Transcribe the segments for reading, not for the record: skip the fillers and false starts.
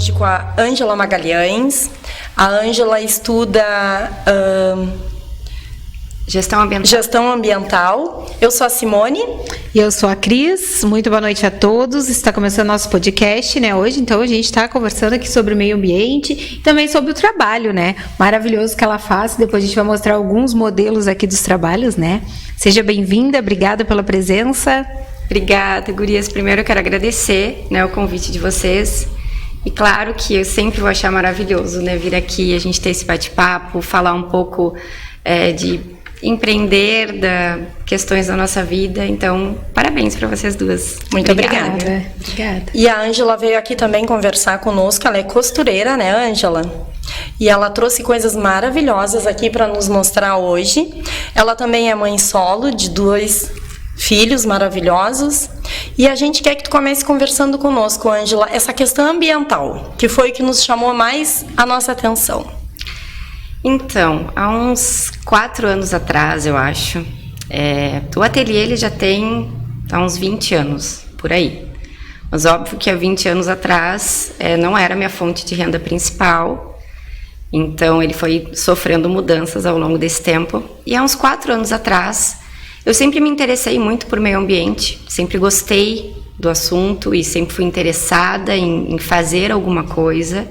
hoje com a Ângela Magalhães. A Ângela estuda Gestão ambiental. Eu sou a Simone. E eu sou a Cris. Muito boa noite a todos. Está começando nosso podcast, né? Hoje, então, a gente está conversando aqui sobre o meio ambiente e também sobre o trabalho, né? Maravilhoso que ela faz. Depois a gente vai mostrar alguns modelos aqui dos trabalhos, né? Seja bem-vinda, obrigada pela presença. Obrigada, gurias. Primeiro eu quero agradecer, né, o convite de vocês. E claro que eu sempre vou achar maravilhoso, né, vir aqui, a gente ter esse bate-papo, falar um pouco de empreender, questões da nossa vida. Então, parabéns para vocês duas. Muito obrigada. E a Ângela veio aqui também conversar conosco. Ela é costureira, né, Ângela? E ela trouxe coisas maravilhosas aqui para nos mostrar hoje. Ela também é mãe solo de 2 filhos maravilhosos. E a gente quer que tu comece conversando conosco, Ângela, essa questão ambiental, que foi o que nos chamou mais a nossa atenção. Então, há uns 4 anos atrás, eu acho, o ateliê ele já tem uns 20 anos, por aí. Mas óbvio que há 20 anos atrás não era a minha fonte de renda principal, então ele foi sofrendo mudanças ao longo desse tempo. E há uns 4 anos atrás, eu sempre me interessei muito por meio ambiente, sempre gostei do assunto e sempre fui interessada em fazer alguma coisa.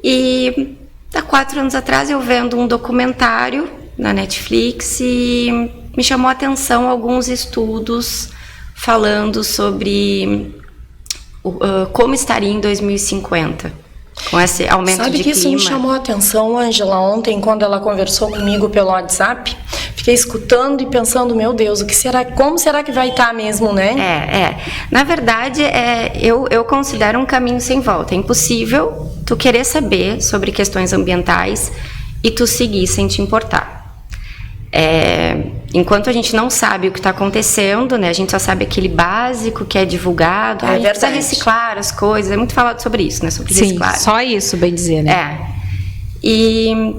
E há 4 anos atrás eu vendo um documentário na Netflix e me chamou a atenção alguns estudos falando sobre como estaria em 2050. Com esse aumento de clima. Sabe que isso me chamou a atenção, Ângela, ontem, quando ela conversou comigo pelo WhatsApp. Fiquei escutando e pensando, meu Deus, como será que vai estar mesmo, né? Na verdade, eu considero um caminho sem volta. É impossível tu querer saber sobre questões ambientais e tu seguir sem te importar. Enquanto a gente não sabe o que está acontecendo, né? A gente só sabe aquele básico que é divulgado. A gente precisa reciclar as coisas. É muito falado sobre isso, né? Sobre reciclar. Sim, só isso, bem dizer, né? E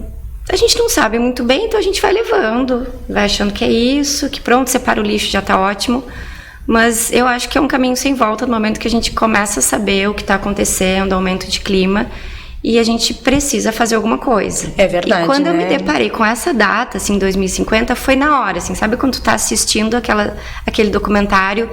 a gente não sabe muito bem, então a gente vai levando, vai achando que é isso, que pronto, separa o lixo, já está ótimo. Mas eu acho que é um caminho sem volta no momento que a gente começa a saber o que está acontecendo, aumento de clima, e a gente precisa fazer alguma coisa. É verdade, E quando eu né? me deparei com essa data, assim, 2050, foi na hora, assim, sabe quando tu tá assistindo aquele documentário,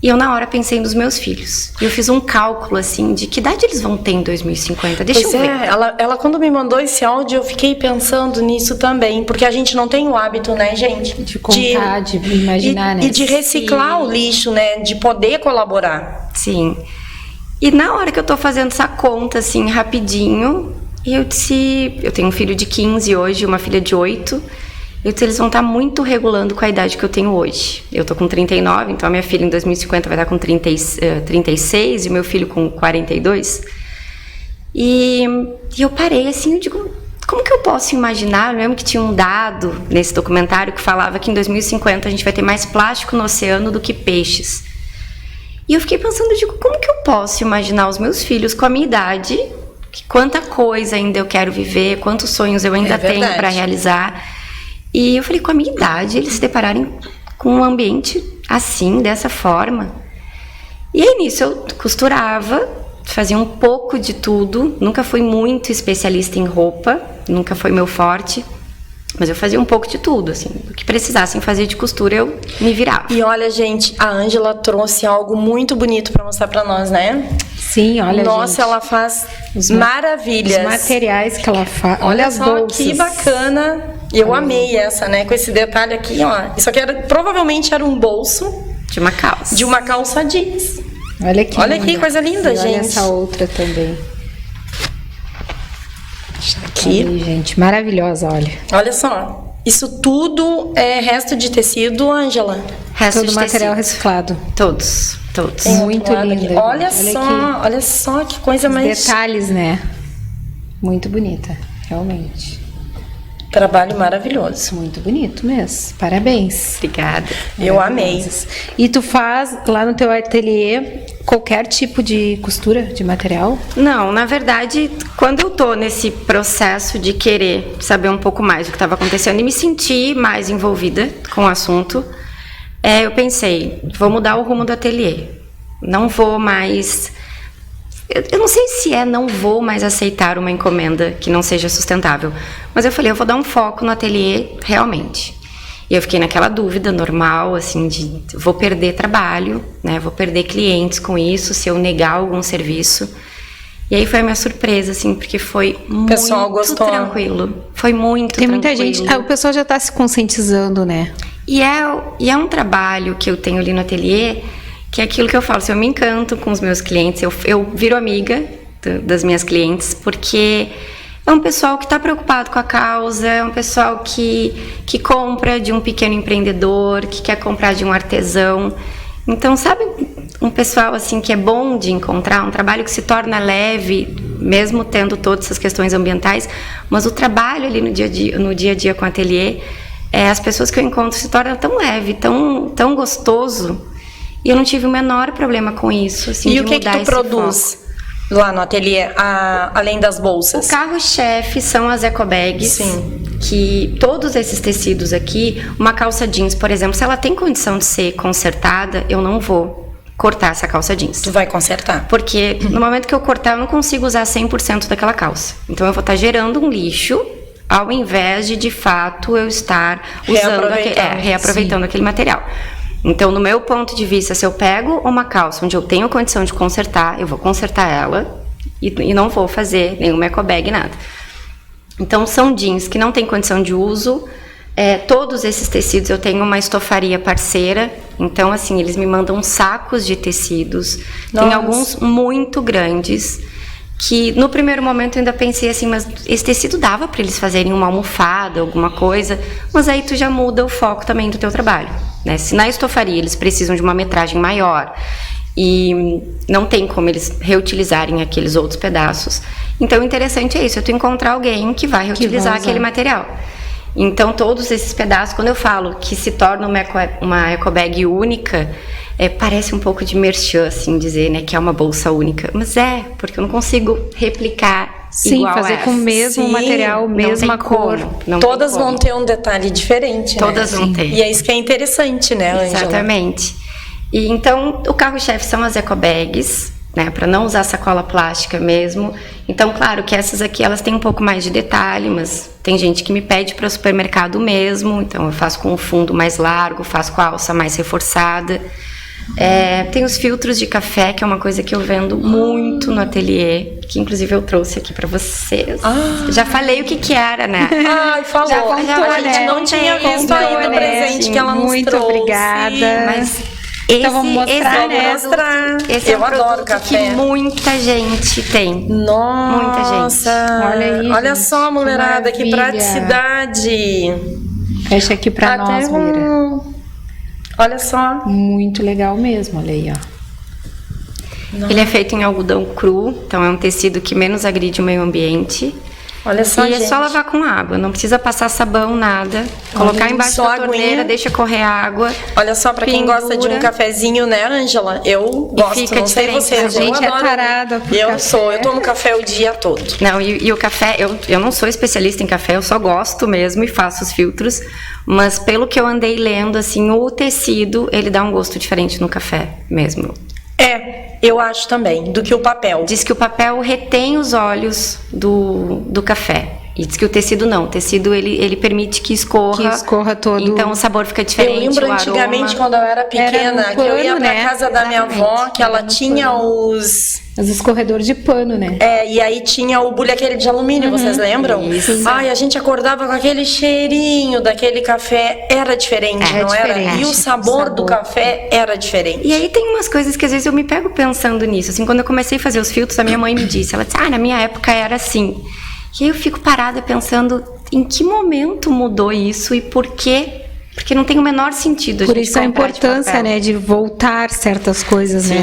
e eu na hora pensei nos meus filhos. E eu fiz um cálculo, assim, de que idade eles vão ter em 2050, deixa eu ver. Ela quando me mandou esse áudio, eu fiquei pensando nisso também, porque a gente não tem o hábito, né, gente? De contar, de imaginar, né? E de reciclar o lixo, né? De poder colaborar. Sim. E na hora que eu tô fazendo essa conta, assim, rapidinho, eu disse... Eu tenho um filho de 15 hoje, uma filha de 8. Eu disse, eles vão estar muito regulando com a idade que eu tenho hoje. Eu tô com 39, então a minha filha em 2050 vai estar com 36 e o meu filho com 42. E eu parei, assim, eu digo... Como que eu posso imaginar? Eu lembro que tinha um dado nesse documentário que falava que em 2050 a gente vai ter mais plástico no oceano do que peixes. E eu fiquei pensando, eu digo, como que eu posso imaginar os meus filhos com a minha idade, que quanta coisa ainda eu quero viver, quantos sonhos eu ainda tenho para realizar. E eu falei, com a minha idade, eles se depararem com um ambiente assim, dessa forma. E aí nisso eu costurava, fazia um pouco de tudo, nunca fui muito especialista em roupa, nunca foi meu forte. Mas eu fazia um pouco de tudo, assim. O que precisassem fazer de costura, eu me virava. E olha, gente, a Ângela trouxe algo muito bonito para mostrar para nós, né? Sim, olha, Nossa, gente, ela faz maravilhas. Os materiais que ela faz. Olha as só bolsas. Que bacana. Eu amei essa, né? Com esse detalhe aqui, ó. Isso aqui provavelmente era um bolso. De uma calça. De uma calça jeans. Olha que coisa linda, e gente. Olha essa outra também. Aqui. Aí, gente, maravilhosa, olha. Olha só. Isso tudo é resto de tecido, Ângela? Todo material reciclado. Todos. Muito linda. Olha só que coisa mais... Detalhes, né? Muito bonita, realmente. Trabalho maravilhoso. Muito bonito mesmo. Parabéns. Obrigada. Eu amei. E tu faz lá no teu ateliê qualquer tipo de costura de material? Não, na verdade, quando eu tô nesse processo de querer saber um pouco mais do que estava acontecendo e me sentir mais envolvida com o assunto, eu pensei, vou mudar o rumo do ateliê. Não vou mais... eu não sei se não vou mais aceitar uma encomenda que não seja sustentável. Mas eu falei, eu vou dar um foco no ateliê realmente. E eu fiquei naquela dúvida normal, assim, de vou perder trabalho, né? Vou perder clientes com isso, se eu negar algum serviço. E aí foi a minha surpresa, assim, porque foi muito tranquilo. Foi muito tranquilo. Tem muita gente... o pessoal já está se conscientizando, né? E é um trabalho que eu tenho ali no ateliê, que é aquilo que eu falo, se eu me encanto com os meus clientes, eu viro amiga das minhas clientes, porque é um pessoal que está preocupado com a causa, é um pessoal que compra de um pequeno empreendedor, que quer comprar de um artesão. Então, sabe, um pessoal assim que é bom de encontrar, um trabalho que se torna leve, mesmo tendo todas essas questões ambientais, mas o trabalho ali no dia a dia com o ateliê, as pessoas que eu encontro se tornam tão leve, tão gostoso, e eu não tive o menor problema com isso. Assim, e o que tu produz lá no ateliê, além das bolsas? O carro-chefe são as ecobags. Sim. Que todos esses tecidos aqui, uma calça jeans, por exemplo, se ela tem condição de ser consertada, eu não vou cortar essa calça jeans. Tu vai consertar? Porque no momento que eu cortar, eu não consigo usar 100% daquela calça. Então eu vou estar gerando um lixo, ao invés de fato eu estar usando reaproveitando aquele material. Então, no meu ponto de vista, se eu pego uma calça onde eu tenho condição de consertar, eu vou consertar ela e não vou fazer nenhuma ecobag, nada. Então, são jeans que não têm condição de uso. Todos esses tecidos, eu tenho uma estofaria parceira. Então, assim, eles me mandam sacos de tecidos. Nossa. Tem alguns muito grandes que, no primeiro momento, eu ainda pensei assim, mas esse tecido dava para eles fazerem uma almofada, alguma coisa. Mas aí tu já muda o foco também do teu trabalho, né? Se na estofaria eles precisam de uma metragem maior e não tem como eles reutilizarem aqueles outros pedaços, então o interessante é isso, é tu encontrar alguém que vai reutilizar aquele material. Então todos esses pedaços, quando eu falo que se torna uma ecobag única, parece um pouco de merchan, assim, dizer, né, que é uma bolsa única, mas porque eu não consigo replicar. Sim, igual fazer com o mesmo material, mesma cor. Todas vão ter um detalhe diferente, Todas né? vão ter. E é isso que é interessante, né, Ângela? Exatamente. E então, o carro-chefe são as ecobags, né, para não usar sacola plástica mesmo. Então, claro que essas aqui, elas têm um pouco mais de detalhe, mas tem gente que me pede para o supermercado mesmo, então eu faço com um fundo mais largo, faço com a alça mais reforçada. Tem os filtros de café, que é uma coisa que eu vendo muito no ateliê, que inclusive eu trouxe aqui para vocês. Já falei o que era, né? Ai, falou. A gente não tinha visto ainda o presente que ela nos trouxe. Muito obrigada. Mas então vamos mostrar, né? Esse eu adoro café. Que muita gente tem. Nossa. Muita gente. Olha aí, olha gente, só, mulherada, que praticidade. Fecha aqui pra nós, Mira. Olha só. Muito legal mesmo, olha aí, ó. Nossa. Ele é feito em algodão cru, então é um tecido que menos agride o meio ambiente. Olha só, gente. É só lavar com água, não precisa passar sabão, nada. Colocar embaixo da torneira, deixa correr água. Olha só, pra quem gosta de um cafezinho, né, Ângela? Eu gosto, fica não sei vocês. A gente é tarada por café. Eu tomo café o dia todo. Não, e o café, eu não sou especialista em café, eu só gosto mesmo e faço os filtros. Mas pelo que eu andei lendo, assim, o tecido, ele dá um gosto diferente no café mesmo. Eu acho também, do que o papel. Diz que o papel retém os óleos do café. E diz que o tecido não. O tecido, ele permite que escorra. Que escorra todo. Então o sabor fica diferente. Eu lembro antigamente, quando eu era pequena, que eu ia pra casa da minha avó, que ela tinha os escorredores de pano, né? E aí tinha o bule aquele de alumínio, vocês lembram? Isso. Ai, a gente acordava com aquele cheirinho daquele café, era diferente, não diferente. era? E o sabor do café era diferente. E aí tem umas coisas que às vezes eu me pego pensando nisso. Assim, quando eu comecei a fazer os filtros, a minha mãe me disse, ela disse, na minha época era assim. E aí eu fico parada pensando em que momento mudou isso e por quê? Porque não tem o menor sentido. Por isso a importância, né, de voltar certas coisas, né?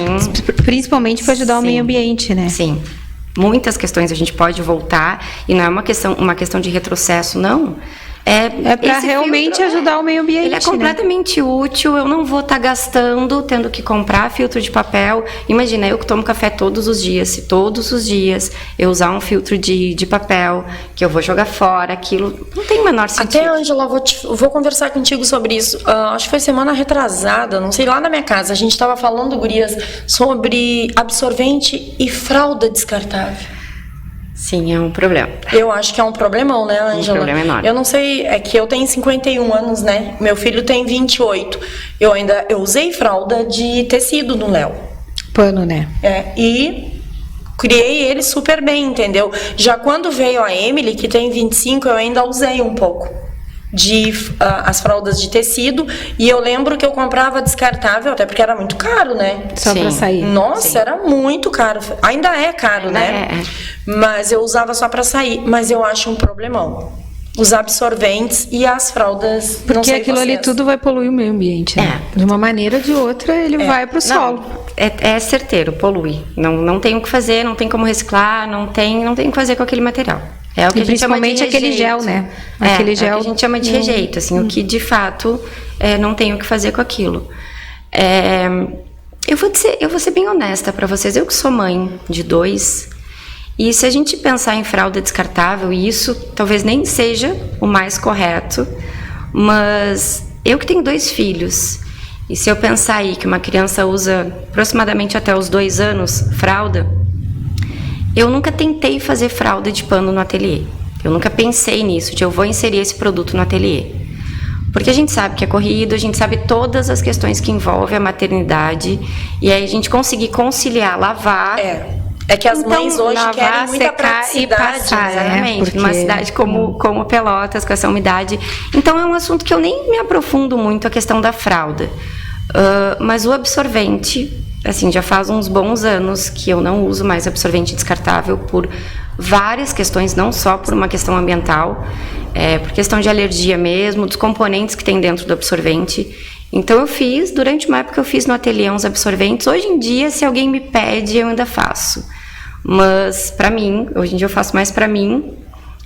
Principalmente para ajudar o meio ambiente, né? Sim. Muitas questões a gente pode voltar e não é uma questão de retrocesso, não. É para realmente filtro, ajudar o meio ambiente. Ele é completamente útil, eu não vou estar gastando, tendo que comprar filtro de papel. Imagina, eu que tomo café todos os dias, se todos os dias eu usar um filtro de papel, que eu vou jogar fora, aquilo não tem o menor sentido. Até, Ângela, vou conversar contigo sobre isso. Acho que foi semana retrasada, não sei, lá na minha casa, a gente estava falando, gurias, sobre absorvente e fralda descartável. Sim, é um problema. Eu acho que é um problemão, né, Ângela? Um problema enorme. Eu não sei, é que eu tenho 51 anos, né? Meu filho tem 28. Eu usei fralda de tecido no Léo. Pano, né? E criei ele super bem, entendeu? Já quando veio a Emily, que tem 25, eu ainda usei um pouco as fraldas de tecido, e eu lembro que eu comprava descartável, até porque era muito caro, né? Só pra sair. Nossa, era muito caro. Ainda é caro, né? Mas eu usava só pra sair. Mas eu acho um problemão. Os absorventes e as fraldas. Porque aquilo ali tudo vai poluir o meio ambiente, né? De uma maneira ou de outra, ele vai pro solo. É certeiro, polui. Não tem o que fazer, não tem como reciclar, não tem o que fazer com aquele material. É o que a gente chama de rejeito. Principalmente aquele gel, né? Aquele gel. É o que a gente chama de rejeito, assim, o que de fato não tem o que fazer com aquilo. Eu vou ser bem honesta para vocês. Eu que sou mãe de 2, e se a gente pensar em fralda descartável, e isso talvez nem seja o mais correto, mas eu que tenho 2 filhos, e se eu pensar aí que uma criança usa aproximadamente até os 2 anos fralda, eu nunca tentei fazer fralda de pano no ateliê. Eu nunca pensei nisso, de eu vou inserir esse produto no ateliê. Porque a gente sabe que é corrido, a gente sabe todas as questões que envolvem a maternidade, e aí a gente conseguir conciliar, lavar... É que as mães hoje querem muita praticidade, passar, exatamente, numa cidade como Pelotas, com essa umidade. Então é um assunto que eu nem me aprofundo muito, a questão da fralda. Mas o absorvente, assim, já faz uns bons anos que eu não uso mais absorvente descartável por várias questões, não só por uma questão ambiental, por questão de alergia mesmo, dos componentes que tem dentro do absorvente. Então durante uma época eu fiz no ateliê uns absorventes. Hoje em dia, se alguém me pede, eu ainda faço. Mas para mim, hoje em dia eu faço mais para mim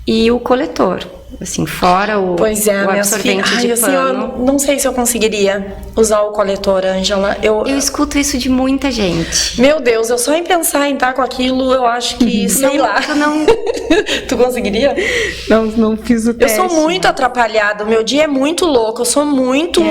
e o coletor. Assim, fora o absorvente de pano. Eu não sei se eu conseguiria usar o coletor, Ângela. Eu escuto isso de muita gente. Meu Deus, eu só em pensar em estar com aquilo, eu acho que, sei lá. Tu conseguiria? Não fiz o teste. Eu sou muito atrapalhada, o meu dia é muito louco, eu sou muito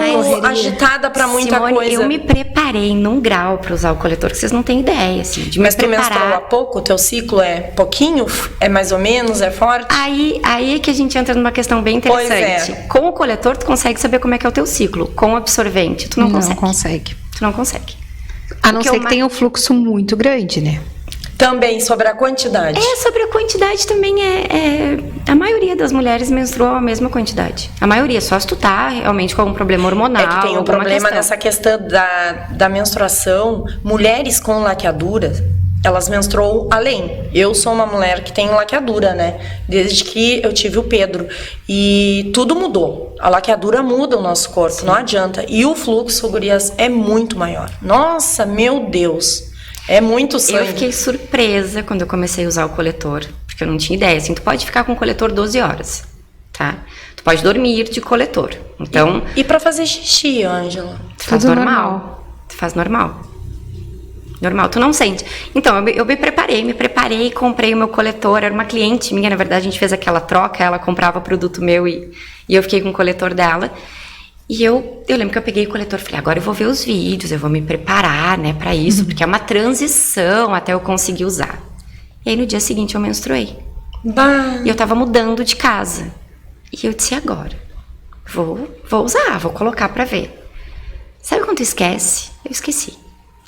agitada pra muita coisa. Eu me preparei num grau pra usar o coletor, que vocês não têm ideia, assim, de Mas me preparar. tu menstruou há pouco? O teu ciclo é pouquinho? É mais ou menos? É forte? Aí é que a gente entra numa questão bem interessante. Com o coletor, tu consegue saber como é que é o teu ciclo. Com o absorvente, tu não consegue. Tu não consegue. A não ser que tenha um fluxo muito grande, né? Também, sobre a quantidade. Sobre a quantidade também a maioria das mulheres menstruam a mesma quantidade. A maioria, só se tu tá realmente com algum problema hormonal. É que tem um problema nessa questão da menstruação. Mulheres com laqueadura, elas menstruam além. Eu sou uma mulher que tem laqueadura, né? Desde que eu tive o Pedro. E tudo mudou. A laqueadura muda o nosso corpo, Sim. Não adianta. E o fluxo, gurias, é muito maior. Nossa, meu Deus. É muito sangue. Eu fiquei surpresa quando eu comecei a usar o coletor. Porque eu não tinha ideia. Assim, tu pode ficar com o coletor 12 horas, tá? Tu pode dormir de coletor. Então... E pra fazer xixi, Ângela? Tu faz normal. Tu faz normal. Normal, tu não sente. Então, eu me preparei, comprei o meu coletor. Era uma cliente minha, na verdade, a gente fez aquela troca. Ela comprava produto meu e eu fiquei com o coletor dela. E eu lembro que eu peguei o coletor e falei, agora eu vou ver os vídeos, eu vou me preparar, né, pra isso, porque é uma transição até eu conseguir usar. E aí, no dia seguinte, eu menstruei. E eu tava mudando de casa. E eu disse, agora? Vou usar, vou colocar pra ver. Sabe quando tu esquece? Eu esqueci.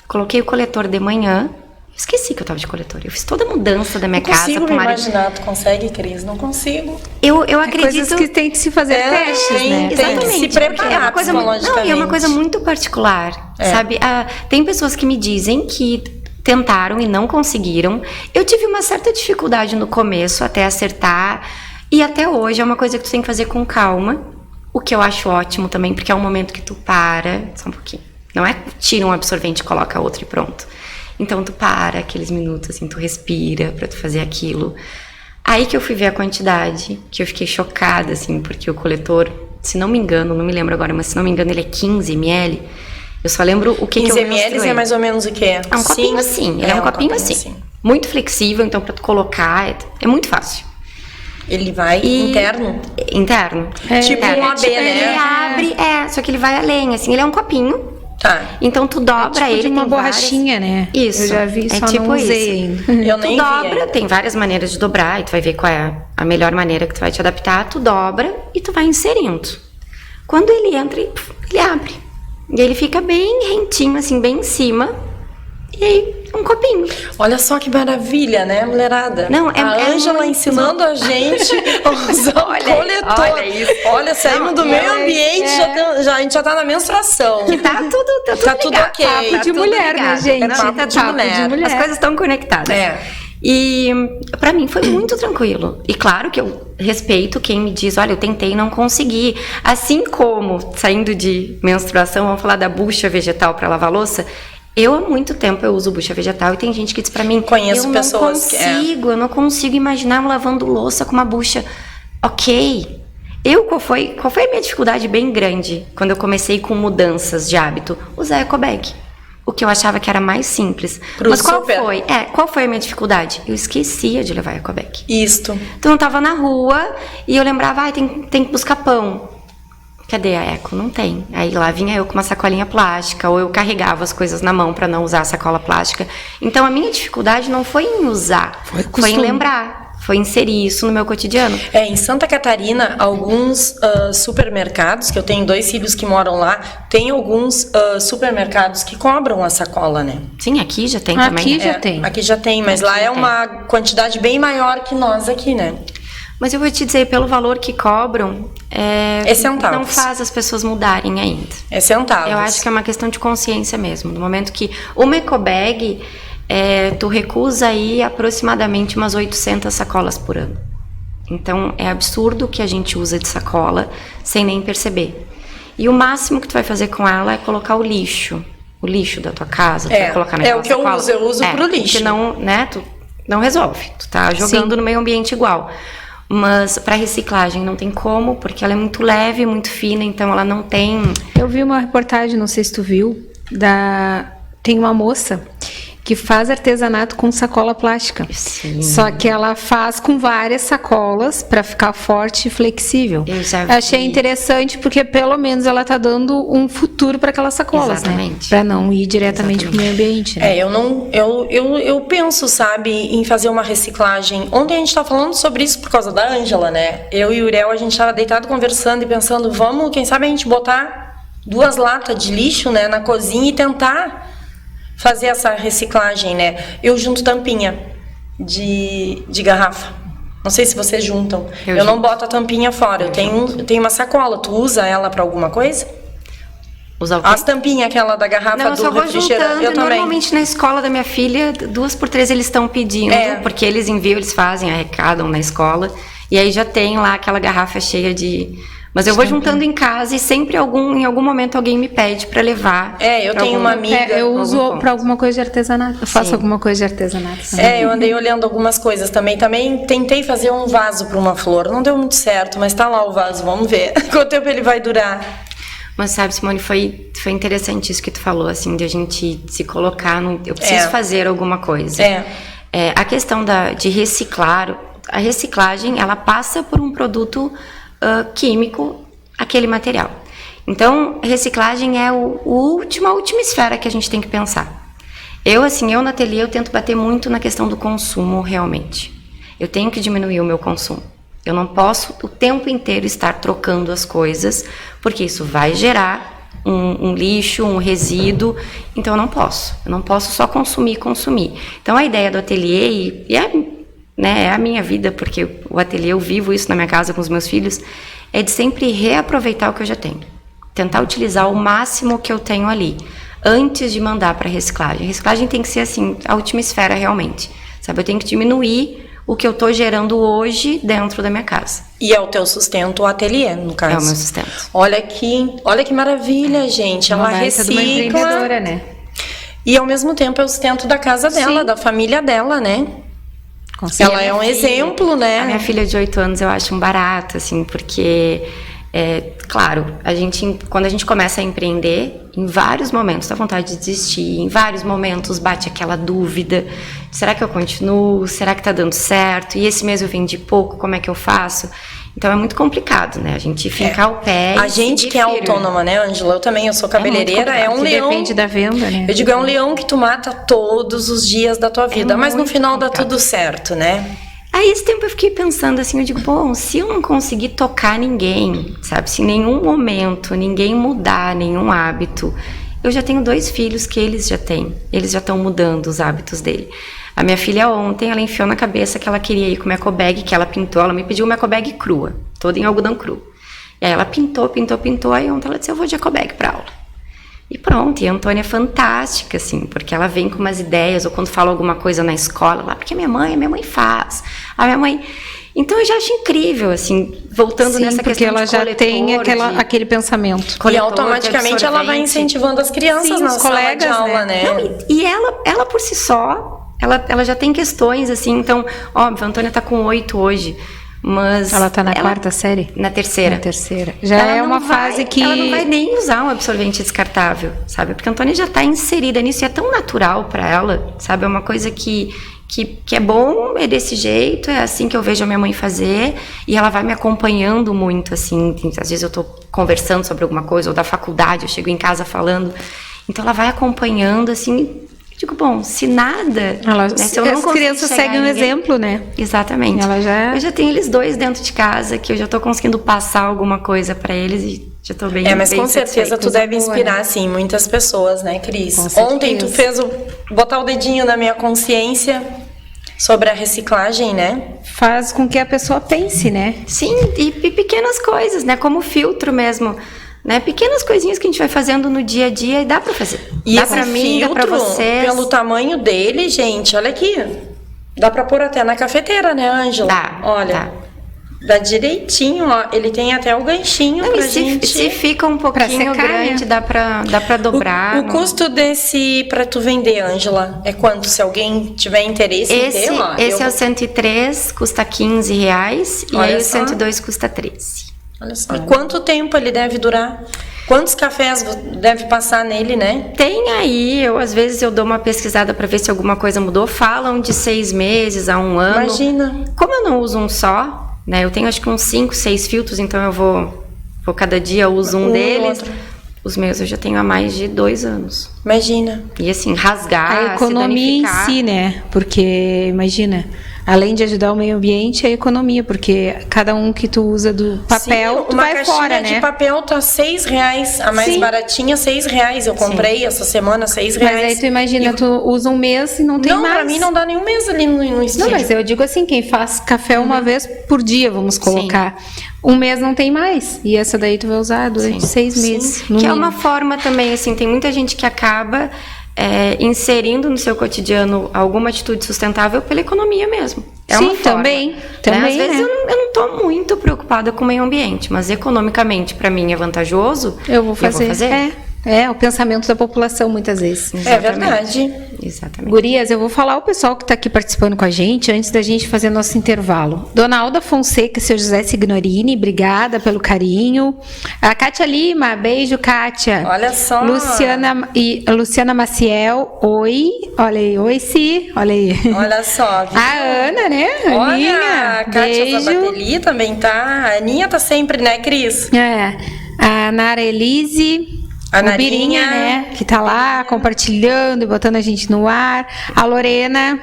Coloquei o coletor de manhã, esqueci que eu tava de coletor. Eu fiz toda a mudança da minha casa. Não consigo me imaginar. Tu consegue, Cris? Não consigo. Eu acredito... coisas que tem que se fazer testes, né? Tem que se preparar psicologicamente. É uma coisa muito particular, sabe? Tem pessoas que me dizem que tentaram e não conseguiram. Eu tive uma certa dificuldade no começo até acertar. E até hoje é uma coisa que tu tem que fazer com calma. O que eu acho ótimo também, porque é um momento que tu para... Só um pouquinho. Não é tira um absorvente e coloca outro e pronto. Então, tu para aqueles minutos, assim, tu respira pra tu fazer aquilo. Aí que eu fui ver a quantidade, que eu fiquei chocada, assim, porque o coletor, se não me engano, não me lembro agora, mas se não me engano ele é 15 ml. Eu só lembro o que eu 15 ml é mais ou menos o quê? É um copinho assim, ele é um copinho assim. Muito flexível, então pra tu colocar, é muito fácil. Ele vai interno? Interno. Tipo um AB, né? Ele abre, só que ele vai além, assim, ele é um copinho. Tá. Então tu dobra tipo ele. De uma borrachinha, né? Isso. Eu já vi, só tipo não usei isso. ainda. Eu nem tu dobra, vi ainda. tem várias maneiras de dobrar, e tu vai ver qual é a melhor maneira que tu vai te adaptar. Tu dobra e tu vai inserindo. Quando ele entra, ele abre. E ele fica bem rentinho, assim, bem em cima. E aí, um copinho. Olha só que maravilha, né, mulherada? Não, a Ângela ensinando a gente a usar o coletor. Olha isso. Olha, saímos do meio ambiente, a gente já tá na menstruação. Tá tudo tudo ok. Papo de mulher, né, gente? Tá de mulher. As coisas estão conectadas. E pra mim foi muito tranquilo. E claro que eu respeito quem me diz, olha, eu tentei e não consegui. Assim como, saindo de menstruação, vamos falar da bucha vegetal pra lavar louça. Eu, há muito tempo, eu uso bucha vegetal e tem gente que diz pra mim... Conheço pessoas que... Eu não consigo imaginar lavando louça com uma bucha. Ok. Qual foi a minha dificuldade bem grande quando eu comecei com mudanças de hábito? Usar ecobag. O que eu achava que era mais simples. Mas qual foi? Qual foi a minha dificuldade? Eu esquecia de levar ecobag. Isto. Então eu tava na rua e eu lembrava, tem que buscar pão. Cadê a eco? Não tem. Aí lá vinha eu com uma sacolinha plástica, ou eu carregava as coisas na mão para não usar a sacola plástica. Então a minha dificuldade não foi em usar, foi em lembrar, foi inserir isso no meu cotidiano. Em Santa Catarina, alguns supermercados, que eu tenho 2 filhos que moram lá, tem alguns supermercados que cobram a sacola, né? Sim, aqui já tem também. Aqui já tem, mas lá é uma quantidade bem maior que nós aqui, né? Mas eu vou te dizer, pelo valor que cobram, centavos. Não faz as pessoas mudarem ainda. É centavos. Eu acho que é uma questão de consciência mesmo. No momento que uma ecobag, tu recusa aí aproximadamente umas 800 sacolas por ano. Então, é absurdo o que a gente usa de sacola sem nem perceber. E o máximo que tu vai fazer com ela é colocar o lixo da tua casa. Tu vai colocar naquela sacola. Eu uso pro lixo. Porque não, né, tu não resolve. Tu tá jogando no meio ambiente igual. Mas para reciclagem não tem como, porque ela é muito leve, muito fina, então ela não tem... Eu vi uma reportagem, não sei se tu viu, tem uma moça que faz artesanato com sacola plástica. Sim. Só que ela faz com várias sacolas para ficar forte e flexível. Eu já vi. Achei interessante porque pelo menos ela tá dando um futuro para aquelas sacolas, Exatamente. né? Para não ir diretamente para o meio ambiente. Né? Eu penso, sabe, em fazer uma reciclagem. Ontem a gente tá falando sobre isso por causa da Ângela, né? Eu e o Uriel, a gente tava deitado conversando e pensando, vamos, quem sabe a gente botar 2 latas de lixo, né, na cozinha e tentar fazer essa reciclagem, né? Eu junto tampinha de garrafa. Não sei se vocês juntam. Eu não boto a tampinha fora. Eu tenho uma sacola. Tu usa ela pra alguma coisa? Usar o quê? As tampinhas, aquela da garrafa do refrigerante. Eu também. Normalmente na escola da minha filha, 2 por 3 eles estão pedindo, porque eles enviam, eles fazem, arrecadam na escola. E aí já tem lá aquela garrafa cheia de... Mas eu vou juntando em casa e sempre em algum momento alguém me pede para levar. Eu tenho uma amiga. Eu uso para alguma coisa de artesanato. Eu faço alguma coisa de artesanato também. Eu andei olhando algumas coisas também. Também tentei fazer um vaso para uma flor. Não deu muito certo, mas tá lá o vaso. Vamos ver quanto tempo ele vai durar. Mas sabe, Simone, foi interessante isso que tu falou, assim, de a gente se colocar no... Eu preciso fazer alguma coisa. A questão de reciclar, a reciclagem, ela passa por um produto químico, aquele material. Então, reciclagem é a última esfera que a gente tem que pensar. Eu no ateliê, eu tento bater muito na questão do consumo, realmente. Eu tenho que diminuir o meu consumo. Eu não posso o tempo inteiro estar trocando as coisas, porque isso vai gerar um lixo, um resíduo. Então, eu não posso. Eu não posso só consumir. Então, a ideia do ateliê, é a minha vida, porque o ateliê, eu vivo isso na minha casa com os meus filhos, é de sempre reaproveitar o que eu já tenho. Tentar utilizar o máximo que eu tenho ali, antes de mandar para reciclagem. A reciclagem tem que ser assim, a última esfera realmente. Sabe, eu tenho que diminuir o que eu estou gerando hoje dentro da minha casa. E é o teu sustento, o ateliê, no caso. É o meu sustento. Olha que maravilha, gente. Ela recicla. Uma empreendedora, né? E ao mesmo tempo é o sustento da casa dela, da família dela, né? Ela é um exemplo, né? A minha filha de 8 anos eu acho um barato, assim, porque, claro, quando a gente começa a empreender, em vários momentos dá vontade de desistir, em vários momentos bate aquela dúvida, será que eu continuo? Será que tá dando certo? E esse mês eu vendi pouco, como é que eu faço? Então é muito complicado, né? A gente fincar o pé. A gente que é autônoma, né, Ângela? Eu sou cabeleireira, é um leão. Depende da venda, né? Eu digo, é um leão que tu mata todos os dias da tua vida, mas no final dá tudo certo, né? Aí esse tempo eu fiquei pensando assim, eu digo, bom, se eu não conseguir tocar ninguém, sabe? Se em nenhum momento ninguém mudar nenhum hábito, eu já tenho 2 filhos que eles já têm. Eles já estão mudando os hábitos dele. A minha filha ontem, ela enfiou na cabeça que ela queria ir com o eco-bag que ela pintou. Ela me pediu uma eco-bag crua, toda em algodão cru. E aí ela pintou. Aí ontem ela disse, eu vou de eco-bag pra aula. E pronto, e a Antônia é fantástica, assim, porque ela vem com umas ideias, ou quando fala alguma coisa na escola, lá, porque a minha mãe faz. A minha mãe... Então eu já acho incrível, assim, voltando nessa questão de porque ela já tem aquele pensamento. E automaticamente ela vai incentivando as crianças nas colegas de aula, né? Não, e ela por si só, ela já tem questões, assim, então, óbvio, a Antônia tá com 8 hoje, mas... Ela tá na 4ª série? Na 3ª. Na 3ª. Já é uma fase que... Ela não vai nem usar um absorvente descartável, sabe? Porque a Antônia já tá inserida nisso e é tão natural pra ela, sabe? É uma coisa que é bom, é desse jeito, é assim que eu vejo a minha mãe fazer, e ela vai me acompanhando muito, assim, às vezes eu tô conversando sobre alguma coisa, ou da faculdade, eu chego em casa falando, então ela vai acompanhando, assim, eu digo, bom, se nada... Se as crianças seguem um exemplo, né? Exatamente. Eu já tenho eles 2 dentro de casa, que eu já tô conseguindo passar alguma coisa pra eles e já tô bem mas bem com certeza tu deve inspirar, sim, muitas pessoas, né, Cris? Ontem tu fez botar o dedinho na minha consciência sobre a reciclagem, né? Faz com que a pessoa pense, né? Sim, e pequenas coisas, né? Como filtro mesmo, né? Pequenas coisinhas que a gente vai fazendo no dia a dia e dá pra fazer. E dá pra mim, dá pra vocês. Pelo tamanho dele, gente, olha aqui. Dá pra pôr até na cafeteira, né, Ângela? Dá, olha. Dá direitinho, ó. Ele tem até o ganchinho pra gente. Se fica um pouquinho secar, grande, né? dá pra dobrar. O custo desse pra tu vender, Ângela, é quanto? Se alguém tiver interesse em ter, ó. Esse é o 103, custa R$15. E aí o 102 custa 13. Olha só. E quanto tempo ele deve durar? Quantos cafés deve passar nele, né? Tem aí, às vezes eu dou uma pesquisada para ver se alguma coisa mudou. Falam de 6 meses a 1 ano. Imagina. Como eu não uso um só, né? Eu tenho acho que uns 5, 6 filtros, então eu vou cada dia uso um deles. Outro. Os meus eu já tenho há mais de 2 anos. Imagina. E assim, rasgar, a economia em si, né? Porque, imagina, além de ajudar o meio ambiente, é a economia, porque cada um que tu usa do papel, tu vai fora, né? Uma caixinha de papel tá R$6, a mais baratinha R$6. Eu comprei essa semana R$6. Mas aí tu imagina, tu usa um mês e não tem mais. Não, pra mim não dá nenhum mês ali no estúdio. Não, mas eu digo assim, quem faz café uma vez por dia, vamos colocar. Um mês não tem mais. E essa daí tu vai usar durante 6 meses. Que mínimo. É uma forma também, assim, tem muita gente que acaba inserindo no seu cotidiano alguma atitude sustentável pela economia mesmo. É uma forma, também. Às vezes eu não tô muito preocupada com o meio ambiente, mas economicamente para mim é vantajoso. Eu vou fazer. É o pensamento da população muitas vezes. Exatamente. É verdade. Exatamente. Gurias, eu vou falar o pessoal que está aqui participando com a gente antes da gente fazer nosso intervalo. Dona Alda Fonseca, seu José Signorini, obrigada pelo carinho. A Kátia Lima, beijo, Kátia. Olha só. Luciana Maciel, oi. Olha aí, oi, Si. Olha aí. Olha só. Viu? A Ana, né? Olha, Aninha, a Kátia Zabatelli também tá. A Aninha tá sempre, né, Cris? A Nara Elise. A Birinha, né? Que tá lá compartilhando e botando a gente no ar. A Lorena.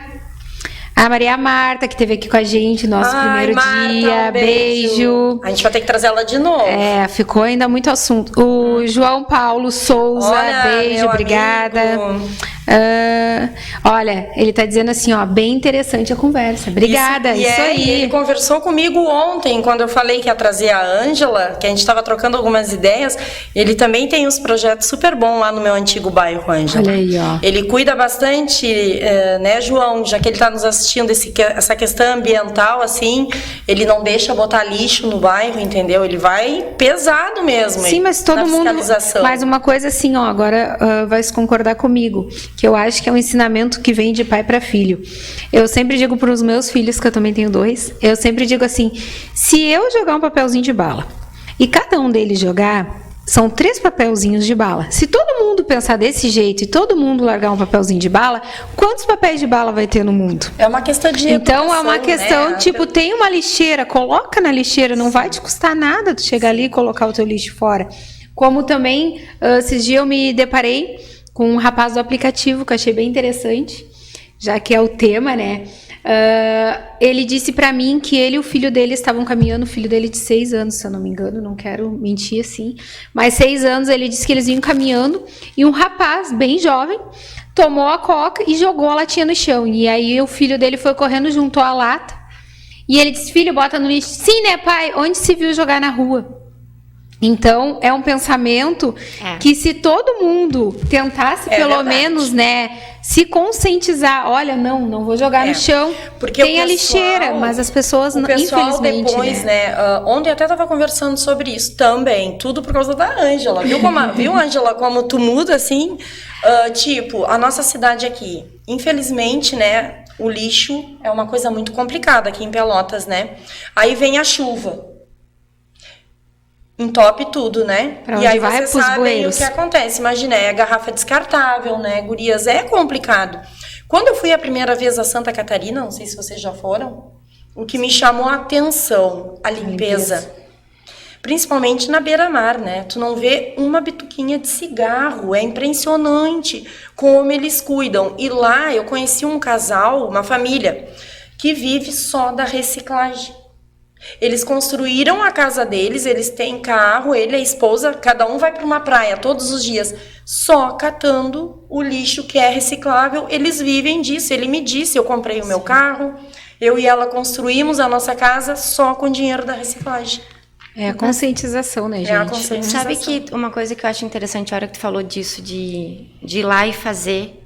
A Maria Marta, que esteve aqui com a gente no nosso primeiro dia. Beijo. A gente vai ter que trazer ela de novo. Ficou ainda muito assunto. O João Paulo Souza, beijo, obrigada. Olha, ele tá dizendo assim, ó, bem interessante a conversa. Obrigada, isso aí. Ele conversou comigo ontem, quando eu falei que ia trazer a Ângela, que a gente tava trocando algumas ideias. Ele também tem uns projetos super bons lá no meu antigo bairro, Ângela. Olha aí, ó. Ele cuida bastante, né, João, já que ele tá nos assistindo, essa questão ambiental, assim, ele não deixa botar lixo no bairro, entendeu? Ele vai pesado mesmo. Sim, mas todo mundo... Mas uma coisa assim, ó, agora vai se concordar comigo. que eu acho que é um ensinamento que vem de pai para filho. Eu sempre digo para os meus filhos, que eu também tenho 2, eu sempre digo assim, se eu jogar um papelzinho de bala e cada um deles jogar, são 3 papelzinhos de bala. Se todo mundo pensar desse jeito e todo mundo largar um papelzinho de bala, quantos papéis de bala vai ter no mundo? É uma questão de Então educação, é uma questão, né? tipo, tem uma lixeira, coloca na lixeira, não vai te custar nada tu chegar ali e colocar o teu lixo fora. Como também, esses dias eu me deparei com um rapaz do aplicativo, que eu achei bem interessante, já que é o tema, né? Ele disse pra mim que ele e o filho dele estavam caminhando, o filho dele de 6 anos, se eu não me engano, não quero mentir assim, mas 6 anos, ele disse que eles vinham caminhando e um rapaz bem jovem tomou a coca e jogou a latinha no chão. E aí o filho dele foi correndo, juntou a lata e ele disse, filho, bota no lixo. Sim, né, pai? Onde se viu jogar na rua? Então, é um pensamento que se todo mundo tentasse, pelo menos, né, se conscientizar, olha, não vou jogar no chão, porque tem a lixeira, mas as pessoas, infelizmente, depois, né, ontem eu até estava conversando sobre isso também, tudo por causa da Ângela, viu, Ângela, como tu muda, assim, tipo, a nossa cidade aqui, infelizmente, né, o lixo é uma coisa muito complicada aqui em Pelotas, né, aí vem a chuva, entope tudo, né? E aí vocês sabem o que acontece. Imagina, é garrafa descartável, né? Gurias, é complicado. Quando eu fui a primeira vez a Santa Catarina, não sei se vocês já foram, o que me chamou a atenção, a limpeza. Principalmente na beira-mar, né? Tu não vê uma bituquinha de cigarro. É impressionante como eles cuidam. E lá eu conheci um casal, uma família, que vive só da reciclagem. Eles construíram a casa deles, eles têm carro, ele e a esposa, cada um vai para uma praia todos os dias, só catando o lixo que é reciclável. Eles vivem disso. Ele me disse, eu comprei o meu carro, eu e ela construímos a nossa casa só com dinheiro da reciclagem. É a conscientização, né, gente? É a conscientização. Sabe que uma coisa que eu acho interessante, a hora que tu falou disso, de ir lá e fazer,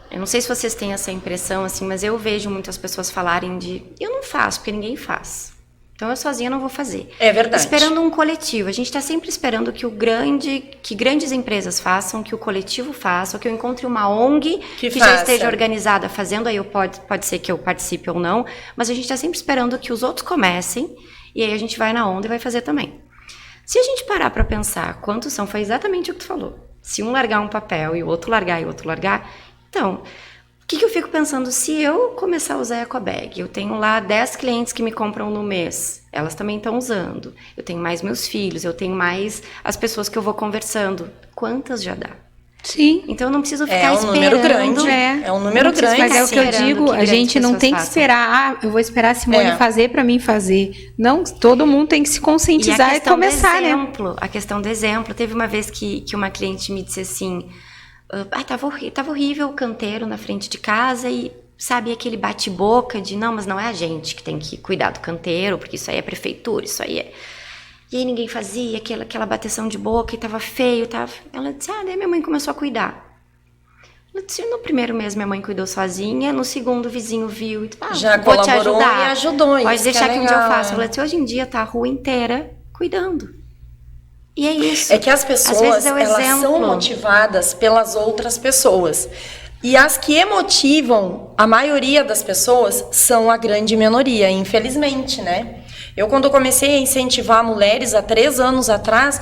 eu não sei se vocês têm essa impressão, assim, mas eu vejo muitas pessoas falarem eu não faço, porque ninguém faz. Então, eu sozinha não vou fazer. É verdade. Esperando um coletivo. A gente está sempre esperando que grandes empresas façam, que o coletivo faça, ou que eu encontre uma ONG que já esteja organizada fazendo, aí pode ser que eu participe ou não, mas a gente está sempre esperando que os outros comecem, e aí a gente vai na onda e vai fazer também. Se a gente parar para pensar quantos são, foi exatamente o que tu falou. Se um largar um papel e o outro largar e o outro largar... Então, o que eu fico pensando? Se eu começar a usar a ecobag, eu tenho lá 10 clientes que me compram no mês, elas também estão usando, eu tenho mais meus filhos, eu tenho mais as pessoas que eu vou conversando, quantas já dá? Sim. Então, eu não preciso ficar esperando. Número grande. É um número grande. Mas é o que eu digo, a gente não tem que esperar, eu vou esperar a Simone fazer para mim fazer. Não, todo mundo tem que se conscientizar e começar, né? A questão do exemplo, teve uma vez que uma cliente me disse assim... tava horrível o canteiro na frente de casa e, sabe, aquele bate-boca de, não, mas não é a gente que tem que cuidar do canteiro, porque isso aí é prefeitura, isso aí é... E aí ninguém fazia, aquela bateção de boca e tava feio, tava... Ela disse, daí minha mãe começou a cuidar. Ela disse, no primeiro mês minha mãe cuidou sozinha, no segundo o vizinho viu e já vou te colaborou ajudar. E ajudou. Pode deixar que um dia eu faço. Ela disse, hoje em dia tá a rua inteira cuidando. E é isso. É que as pessoas, elas são motivadas pelas outras pessoas. E as que motivam a maioria das pessoas são a grande minoria, infelizmente, né? Eu, quando comecei a incentivar mulheres há 3 anos atrás,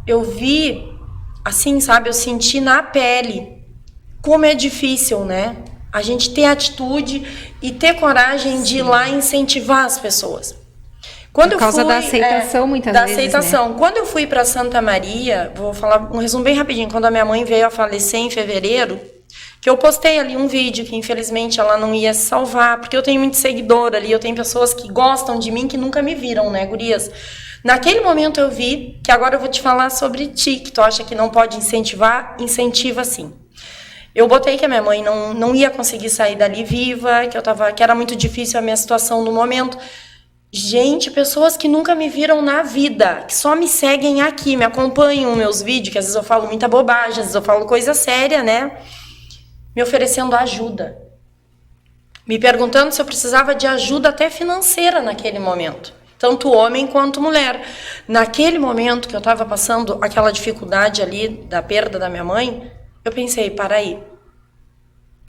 eu vi, assim, sabe, eu senti na pele como é difícil, né? A gente ter atitude e ter coragem de ir lá e incentivar as pessoas. Por causa da aceitação, muitas vezes, da aceitação. Né? Quando eu fui para Santa Maria, vou falar um resumo bem rapidinho, quando a minha mãe veio a falecer em fevereiro, que eu postei ali um vídeo que infelizmente ela não ia salvar, porque eu tenho muito seguidor ali, eu tenho pessoas que gostam de mim que nunca me viram, né, gurias? Naquele momento eu vi, que agora eu vou te falar sobre ti, que tu acha que não pode incentivar, incentiva sim. Eu botei que a minha mãe não ia conseguir sair dali viva, que era muito difícil a minha situação no momento. Gente, pessoas que nunca me viram na vida, que só me seguem aqui, me acompanham meus vídeos, que às vezes eu falo muita bobagem, às vezes eu falo coisa séria, né? Me oferecendo ajuda. Me perguntando se eu precisava de ajuda até financeira naquele momento. Tanto homem quanto mulher. Naquele momento que eu estava passando aquela dificuldade ali da perda da minha mãe, Eu pensei, para aí.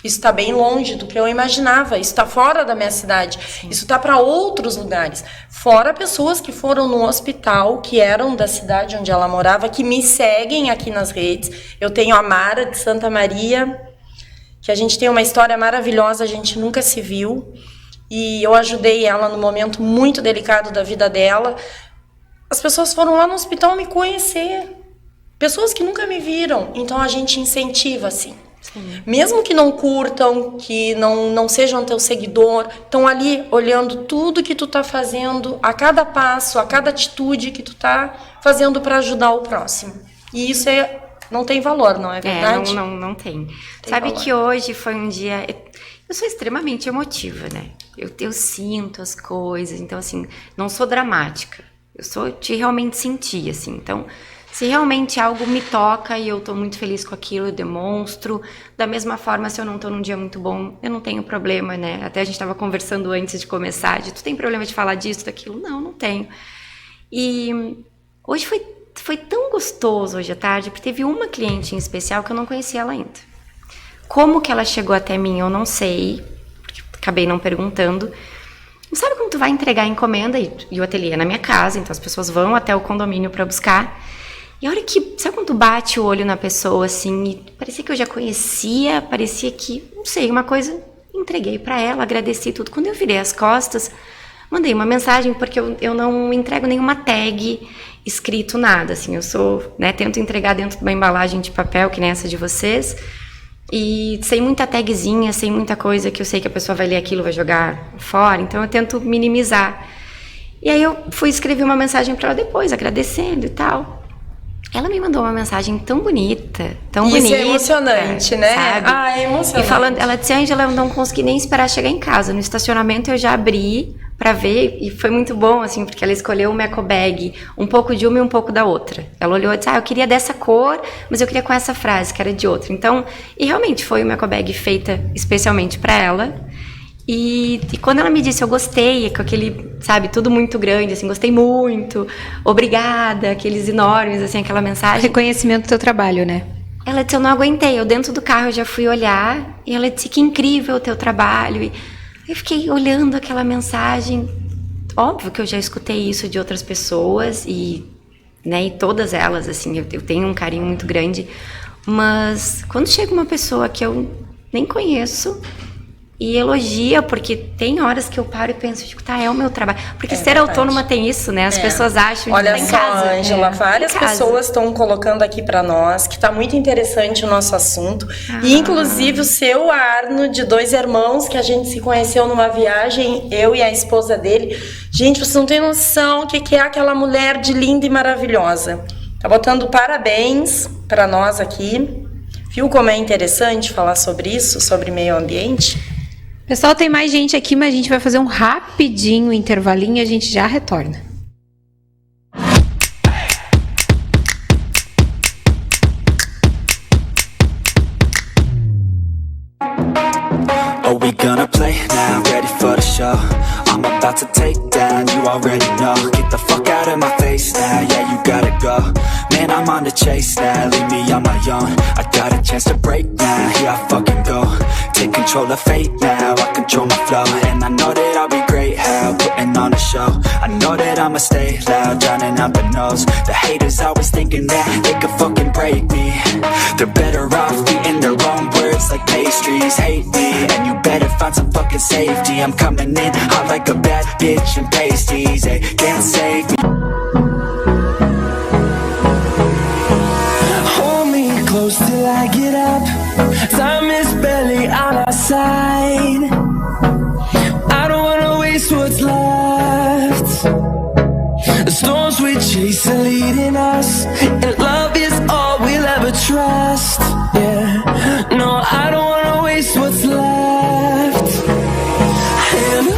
Isso está bem longe do que eu imaginava. Isso está fora da minha cidade. Sim. Isso está para outros lugares. Fora pessoas que foram no hospital, que eram da cidade onde ela morava, que me seguem aqui nas redes. Eu tenho a Mara de Santa Maria, que a gente tem uma história maravilhosa, a gente nunca se viu. E eu ajudei ela num momento muito delicado da vida dela. As pessoas foram lá no hospital me conhecer. Pessoas que nunca me viram. Então a gente incentiva, assim. Sim. Mesmo que não curtam, que não sejam teu seguidor, estão ali olhando tudo que tu tá fazendo, a cada passo, a cada atitude que tu tá fazendo para ajudar o próximo. E isso não tem valor, não é verdade? Não tem. Sabe valor. Que hoje foi um dia... Eu sou extremamente emotiva, né? Eu sinto as coisas, então assim, não sou dramática. Eu sou de realmente sentir, assim, então... Se realmente algo me toca e eu tô muito feliz com aquilo, eu demonstro. Da mesma forma, se eu não tô num dia muito bom, eu não tenho problema, né? Até a gente tava conversando antes de começar, tu tem problema de falar disso, daquilo? Não tenho. E hoje foi tão gostoso hoje à tarde, porque teve uma cliente em especial que eu não conhecia ela ainda. Como que ela chegou até mim, eu não sei, porque acabei não perguntando. Sabe como tu vai entregar a encomenda? E o ateliê é na minha casa, então as pessoas vão até o condomínio para buscar. E a hora que, sabe quando tu bate o olho na pessoa, assim, e parecia que eu já conhecia, parecia que, não sei, uma coisa, entreguei pra ela, agradeci tudo. Quando eu virei as costas, mandei uma mensagem, porque eu não entrego nenhuma tag escrito nada, assim, eu sou, né, tento entregar dentro de uma embalagem de papel, que nem essa de vocês, e sem muita tagzinha, sem muita coisa que eu sei que a pessoa vai ler aquilo, vai jogar fora, então eu tento minimizar. E aí eu fui escrever uma mensagem pra ela depois, agradecendo e tal. Ela me mandou uma mensagem tão bonita, tão bonita. Isso é emocionante, né? Sabe? É emocionante. E falando, ela disse, Ângela, eu não consegui nem esperar chegar em casa. No estacionamento eu já abri pra ver e foi muito bom, assim, porque ela escolheu uma eco bag, um pouco de uma e um pouco da outra. Ela olhou e disse, eu queria dessa cor, mas eu queria com essa frase, que era de outra. Então, e realmente foi uma eco bag feita especialmente pra ela. E quando ela me disse, eu gostei, com aquele, sabe, tudo muito grande, assim, gostei muito, obrigada, aqueles enormes, assim, aquela mensagem. Reconhecimento do teu trabalho, né? Ela disse, eu não aguentei, eu dentro do carro eu já fui olhar, e ela disse, que incrível o teu trabalho, e eu fiquei olhando aquela mensagem, óbvio que eu já escutei isso de outras pessoas, e todas elas, assim, eu tenho um carinho muito grande, mas quando chega uma pessoa que eu nem conheço, e elogia, porque tem horas que eu paro e penso, tipo, é o meu trabalho. Porque ser autônoma tem isso, né? As pessoas acham que tá em casa. Olha só, Ângela, várias pessoas estão colocando aqui para nós que tá muito interessante o nosso assunto. E, inclusive, o seu Arno, de 2 irmãos, que a gente se conheceu numa viagem, eu e a esposa dele. Gente, vocês não têm noção o que é aquela mulher de linda e maravilhosa. Tá botando parabéns para nós aqui. Viu como é interessante falar sobre isso, sobre meio ambiente? Pessoal, tem mais gente aqui, mas a gente vai fazer um rapidinho intervalinho e a gente já retorna. Are we gonna play now? Ready for the show? I'm about to take down, you already know. Get the fuck out of my face now, yeah, you gotta go. Man, I'm on the chase now, leave me on my own. I got a chance to break now, here I fucking go. Take control of fate now, I control my flow. And I know that I'll be great, how, putting on a show. I know that I'ma stay loud, drowning out the noise. The haters always thinking that they could fucking break me. They're better off eating their own words like pastries. Hate me, and you better find some fucking safety. I'm coming in hot like a bad bitch and pasties. They can't save me. Hold me close till I get up. Time is barely on our side. I don't wanna waste what's left. The storms we chase are leading us, and love is all we'll ever trust. Yeah, no, I don't wanna waste what's left. And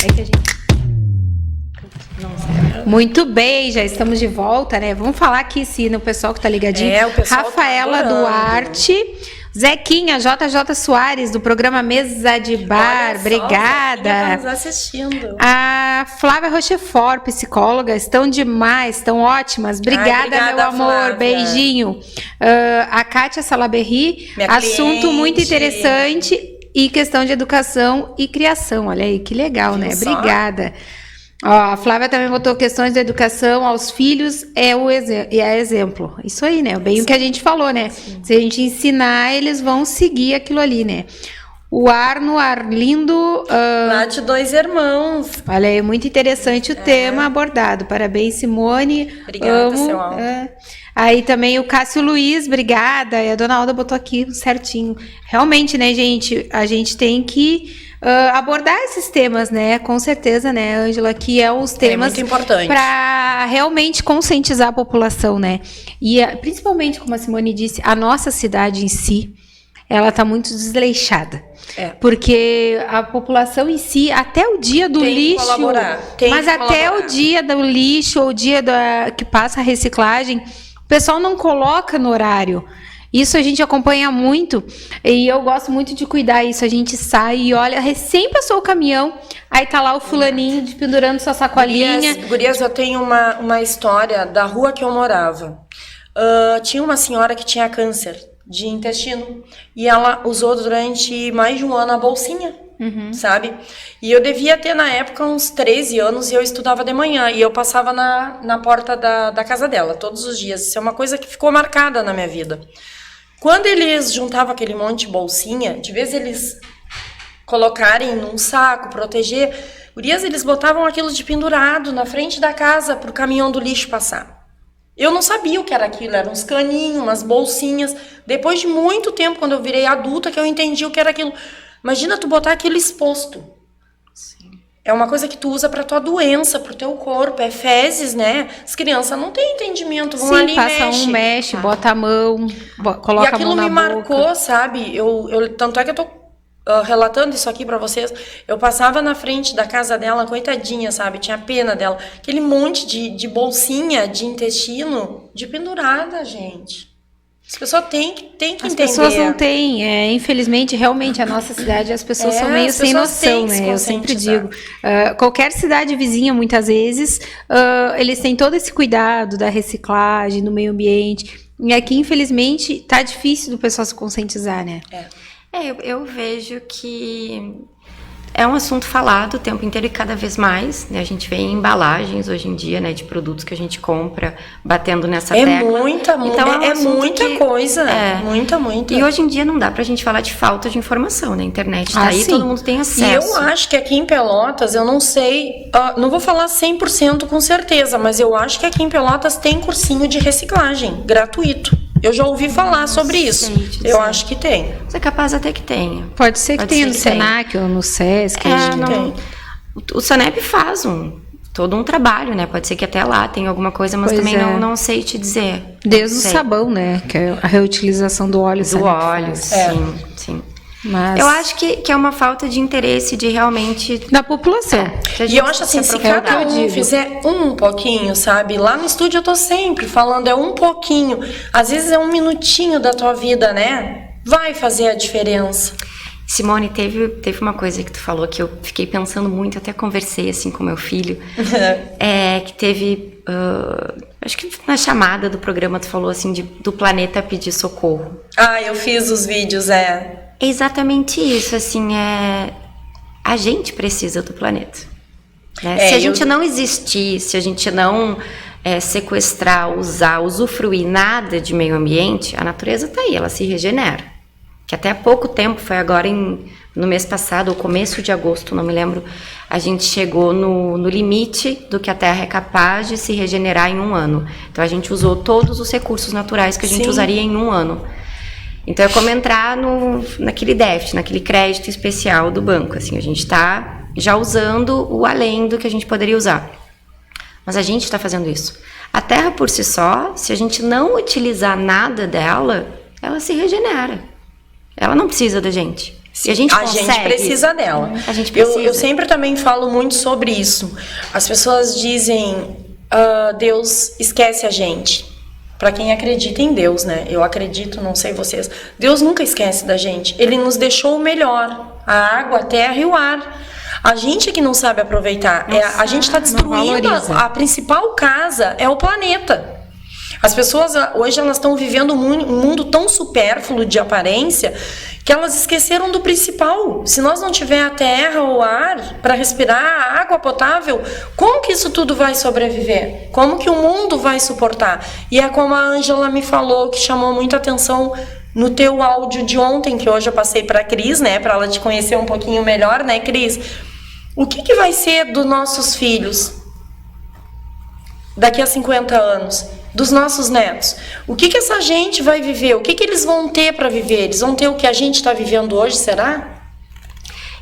É que a gente... Muito bem, já estamos de volta, né? Vamos falar aqui, sim, no pessoal que tá ligadinho. O pessoal Rafaela tá Duarte, Zequinha, JJ Soares, do programa Mesa de Bar, obrigada. Tá nos assistindo. A Flávia Rochefort, psicóloga, estão demais, estão ótimas. Obrigada, meu amor, Flávia. Beijinho. A Kátia Salaberry, Minha assunto cliente. muito interessante e questão de educação e criação. Olha aí, que legal, né? Só? Obrigada. Ó, a Flávia também botou questões da educação aos filhos é exemplo. Isso aí, né? Bem o que a gente falou, né? Sim. Se a gente ensinar, eles vão seguir aquilo ali, né? O Arlindo... Lá de Dois Irmãos. Olha aí, muito interessante o tema abordado. Parabéns, Simone. Obrigada, seu Aldo. Aí também o Cássio Luiz, obrigada. E a dona Alda botou aqui certinho. Realmente, né, gente? A gente tem que... abordar esses temas, né? Com certeza, né, Ângela, que é os temas muito importante para realmente conscientizar a população, né? E principalmente, como a Simone disse, a nossa cidade em si, ela tá muito desleixada. Porque a população em si, até o dia do lixo, mas até o dia do lixo ou o dia que passa a reciclagem, o pessoal não coloca no horário. Isso a gente acompanha muito e eu gosto muito de cuidar isso. A gente sai e olha, recém passou o caminhão, aí tá lá o fulaninho pendurando sua sacolinha. Gurias, eu tenho uma história da rua que eu morava. Tinha uma senhora que tinha câncer de intestino e ela usou durante mais de um ano a bolsinha, sabe? E eu devia ter na época uns 13 anos e eu estudava de manhã e eu passava na porta da casa dela todos os dias. Isso é uma coisa que ficou marcada na minha vida. Quando eles juntavam aquele monte de bolsinha, de vez eles colocarem num saco, proteger, gurias, eles botavam aquilo de pendurado na frente da casa para o caminhão do lixo passar. Eu não sabia o que era aquilo, eram uns caninhos, umas bolsinhas. Depois de muito tempo, quando eu virei adulta, que eu entendi o que era aquilo. Imagina tu botar aquilo exposto. Sim. É uma coisa que tu usa pra tua doença, pro teu corpo, é fezes, né? As crianças não têm entendimento, vão ali e mexe, bota a mão, coloca a mão na boca. E aquilo me marcou, sabe? Tanto é que eu tô relatando isso aqui pra vocês. Eu passava na frente da casa dela, coitadinha, sabe? Tinha pena dela. Aquele monte de bolsinha de intestino de pendurada, gente. As pessoas têm que entender. As pessoas não têm. Infelizmente, realmente, a nossa cidade, as pessoas são meio sem noção, né? Eu sempre digo. Qualquer cidade vizinha, muitas vezes, eles têm todo esse cuidado da reciclagem, do meio ambiente. E aqui, infelizmente, tá difícil do pessoal se conscientizar, né? Eu vejo que é um assunto falado o tempo inteiro e cada vez mais, né? A gente vê em embalagens hoje em dia, né, de produtos que a gente compra, batendo nessa tecla. Muita coisa. Muita. E hoje em dia não dá pra gente falar de falta de informação, né? A internet tá aí, todo mundo tem acesso. E eu acho que aqui em Pelotas, eu não sei, não vou falar 100% com certeza, mas eu acho que aqui em Pelotas tem cursinho de reciclagem, gratuito. Eu já ouvi falar sobre isso. Eu acho que tem. É capaz até que tenha. Pode ser que tenha no Senac ou no Sesc. O Sanep faz todo um trabalho, né? Pode ser que até lá tenha alguma coisa, mas também não sei te dizer. Desde o sabão, né? Que é a reutilização do óleo. Do óleo, sim. Mas... Eu acho que é uma falta de interesse de realmente... Da população. E eu acho assim, se cada um fizer um pouquinho, sabe? Lá no estúdio eu tô sempre falando, é um pouquinho. Às vezes é um minutinho da tua vida, né? Vai fazer a diferença. Simone, teve uma coisa que tu falou que eu fiquei pensando muito, até conversei assim com meu filho, que teve... acho que na chamada do programa tu falou assim do planeta pedir socorro. Eu fiz os vídeos, É exatamente isso, assim, a gente precisa do planeta. Né? Se a gente não existir, se a gente não sequestrar, usufruir nada de meio ambiente, a natureza tá aí, ela se regenera. Que até há pouco tempo, foi agora no mês passado, ou começo de agosto, não me lembro, a gente chegou no limite do que a Terra é capaz de se regenerar em um ano. Então a gente usou todos os recursos naturais que a gente usaria em um ano. Então é como entrar naquele déficit, naquele crédito especial do banco. Assim, a gente está já usando o além do que a gente poderia usar. Mas a gente está fazendo isso. A Terra por si só, se a gente não utilizar nada dela, ela se regenera. Ela não precisa da gente. E a gente consegue. A gente precisa dela. A gente precisa. Eu sempre também falo muito sobre isso. As pessoas dizem, Deus esquece a gente. Para quem acredita em Deus, né? Eu acredito, não sei vocês. Deus nunca esquece da gente. Ele nos deixou o melhor. A água, a terra e o ar. A gente é que não sabe aproveitar. A gente está destruindo a principal casa, é o planeta. As pessoas hoje elas estão vivendo um mundo tão supérfluo de aparência que elas esqueceram do principal. Se nós não tiver a terra ou o ar para respirar, a água potável, como que isso tudo vai sobreviver? Como que o mundo vai suportar? E é como a Ângela me falou, que chamou muita atenção no teu áudio de ontem, que hoje eu passei para a Cris, né, para ela te conhecer um pouquinho melhor, né, Cris? O que vai ser dos nossos filhos daqui a 50 anos? Dos nossos netos? O que essa gente vai viver? O que eles vão ter para viver? Eles vão ter o que a gente está vivendo hoje, será?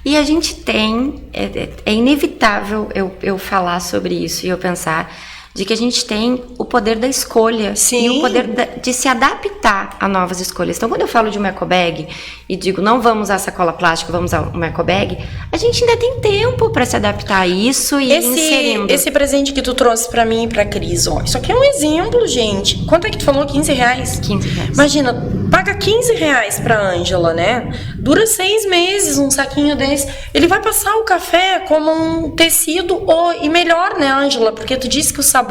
E a gente tem, é inevitável eu falar sobre isso e eu pensar de que a gente tem o poder da escolha. Sim. E o poder de se adaptar a novas escolhas. Então, quando eu falo de uma ecobag e digo, não vamos usar sacola plástica, vamos usar uma ecobag, a gente ainda tem tempo para se adaptar a isso e inserindo. Esse presente que tu trouxe para mim e pra Cris, ó, isso aqui é um exemplo, gente. Quanto é que tu falou? 15 reais? 15 reais. Imagina, paga 15 reais pra Ângela, né? Dura 6 meses um saquinho desse. Ele vai passar o café como um tecido, e melhor, né, Ângela? Porque tu disse que o sabor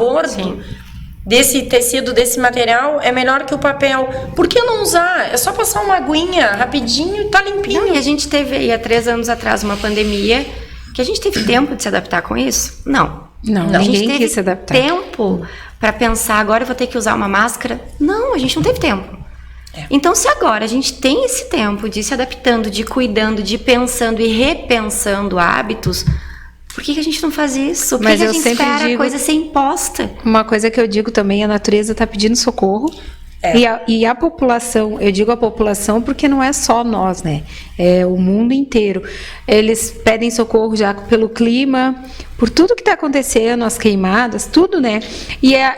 desse tecido, desse material, é melhor que o papel. Por que não usar? É só passar uma aguinha rapidinho e tá limpinho. Não, e a gente teve aí há 3 anos atrás uma pandemia que a gente teve tempo de se adaptar com isso? Não, ninguém a gente teve quis se adaptar. tempo para pensar, agora eu vou ter que usar uma máscara. Não, a gente não teve tempo. Então, se agora a gente tem esse tempo de ir se adaptando, de ir cuidando, de ir pensando e repensando hábitos, por que a gente não faz isso? Por que a gente espera a coisa ser imposta? Uma coisa que eu digo também, a natureza está pedindo socorro. E a população, eu digo a população porque não é só nós, né? É o mundo inteiro. Eles pedem socorro já pelo clima, por tudo que está acontecendo, as queimadas, tudo, né?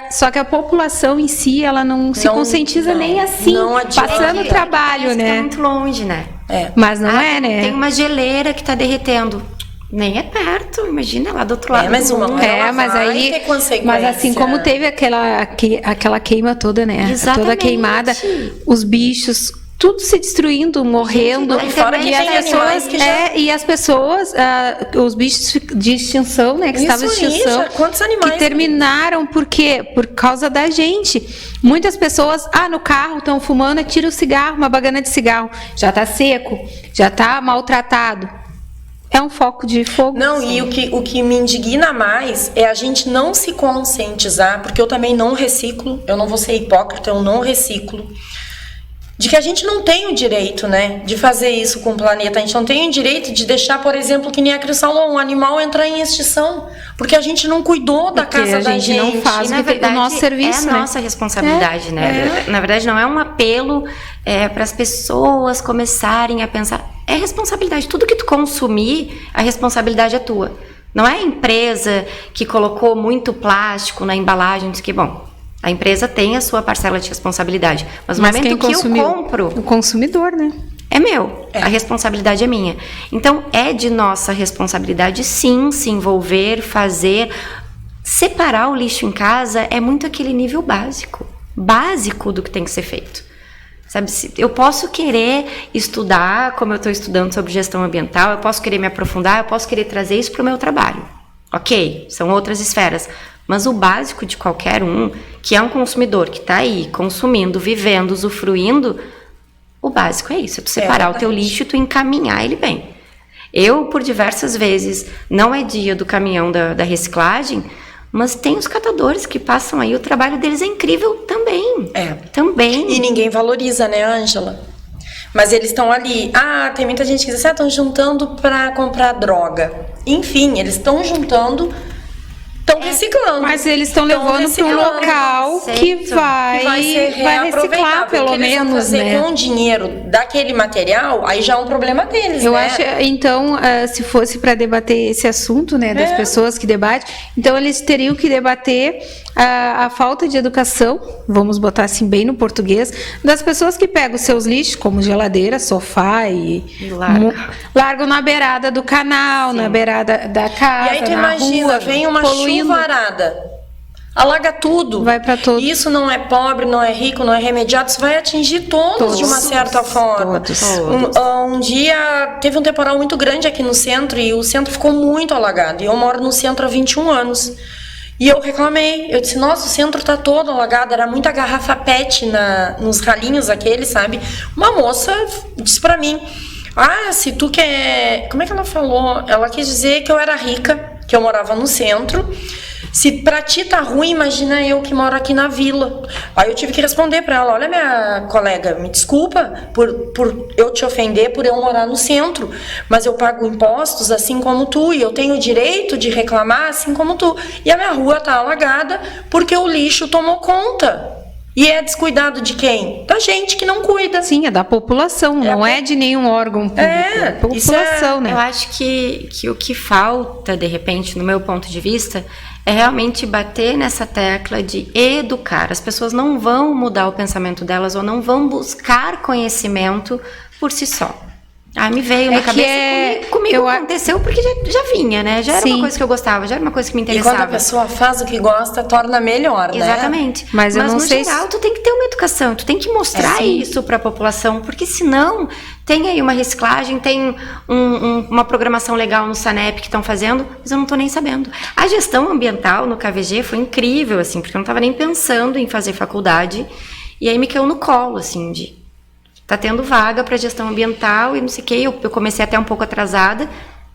Só que a população em si, ela não se conscientiza nem assim, passando o trabalho, né? Está muito longe, né? Mas não é, né? Tem uma geleira que está derretendo. Nem é perto, imagina lá do outro lado. Mas do mundo. Mas aí, mas assim como teve aquela queima toda, né? Exatamente. Toda queimada, os bichos, tudo se destruindo, morrendo. E as pessoas, os bichos de extinção, né? Que estavam em extinção. Quantos animais? Que terminaram, por quê? Por causa da gente. Muitas pessoas, no carro estão fumando, tira o cigarro, uma bagana de cigarro. Já tá seco, já tá maltratado. É um foco de fogo. Não, sim. E o que me indigna mais é a gente não se conscientizar, porque eu também não reciclo, eu não vou ser hipócrita, eu não reciclo, de que a gente não tem o direito, né, de fazer isso com o planeta. A gente não tem o direito de deixar, por exemplo, que nem a Cris falou, um animal entrar em extinção, porque a gente não cuidou da casa da gente. Não faz, e, na verdade, o nosso serviço, é a nossa responsabilidade, né? Na verdade, não é um apelo para as pessoas começarem a pensar. É responsabilidade. Tudo que tu consumir, a responsabilidade é tua. Não é a empresa que colocou muito plástico na embalagem, diz que, bom, a empresa tem a sua parcela de responsabilidade. Mas no momento que eu compro... O consumidor, né? É meu. A responsabilidade é minha. Então, é de nossa responsabilidade, sim, se envolver, fazer. Separar o lixo em casa é muito aquele nível básico do que tem que ser feito. Sabe, eu posso querer estudar, como eu estou estudando sobre gestão ambiental, eu posso querer me aprofundar, eu posso querer trazer isso para o meu trabalho. Ok, são outras esferas. Mas o básico de qualquer um, que é um consumidor que está aí, consumindo, vivendo, usufruindo, o básico é isso, é tu separar o teu lixo e tu encaminhar ele bem. Eu, por diversas vezes, não é dia do caminhão da reciclagem, mas tem os catadores que passam aí, o trabalho deles é incrível também. Também. E ninguém valoriza, né, Ângela? Mas eles estão ali. Tem muita gente que diz estão juntando para comprar droga. Enfim, eles estão juntando Estão reciclando. Mas eles estão levando para um local que vai reciclar, pelo menos, fazer, né? Com o dinheiro daquele material, aí já é um problema deles, Eu né? acho, então, se fosse para debater esse assunto, né, das pessoas que debatem, então eles teriam que debater a falta de educação, vamos botar assim bem no português, das pessoas que pegam os seus lixos, como geladeira, sofá e largam na beirada do canal, na beirada da casa, e aí tu na imagina, rua, vem uma chuvarada, alaga tudo. Vai para todos. Isso não é pobre, não é rico, não é remediado, isso vai atingir todos de uma certa forma. Todos. Um dia teve um temporal muito grande aqui no centro e o centro ficou muito alagado. E eu moro no centro há 21 anos. E eu reclamei, eu disse, nossa, o centro tá todo alagado, era muita garrafa PET nos ralinhos aqueles, sabe? Uma moça disse pra mim, se tu quer... Como é que ela falou? Ela quis dizer que eu era rica, que eu morava no centro. Se pra ti tá ruim, imagina eu que moro aqui na vila. Aí eu tive que responder pra ela, olha, minha colega, me desculpa por eu te ofender, por eu morar no centro, mas eu pago impostos assim como tu, e eu tenho o direito de reclamar assim como tu. E a minha rua tá alagada porque o lixo tomou conta. E é descuidado de quem? Da gente que não cuida. Sim, é da população, não é de nenhum órgão público. É população, né? Eu acho que o que falta, de repente, no meu ponto de vista, é realmente bater nessa tecla de educar. As pessoas não vão mudar o pensamento delas ou não vão buscar conhecimento por si só. Me veio na cabeça, comigo aconteceu porque já vinha, né? Já era uma coisa que eu gostava, já era uma coisa que me interessava. E quando a pessoa faz o que gosta, torna melhor, né? Exatamente. Mas eu não sei no geral, tu tem que ter uma educação, tu tem que mostrar isso para a população, porque senão tem aí uma reciclagem, tem uma programação legal no SANEP que estão fazendo, mas eu não tô nem sabendo. A gestão ambiental no KVG foi incrível, assim, porque eu não tava nem pensando em fazer faculdade, e aí me caiu no colo, assim, de... Tá tendo vaga para gestão ambiental e não sei o que. Eu comecei até um pouco atrasada.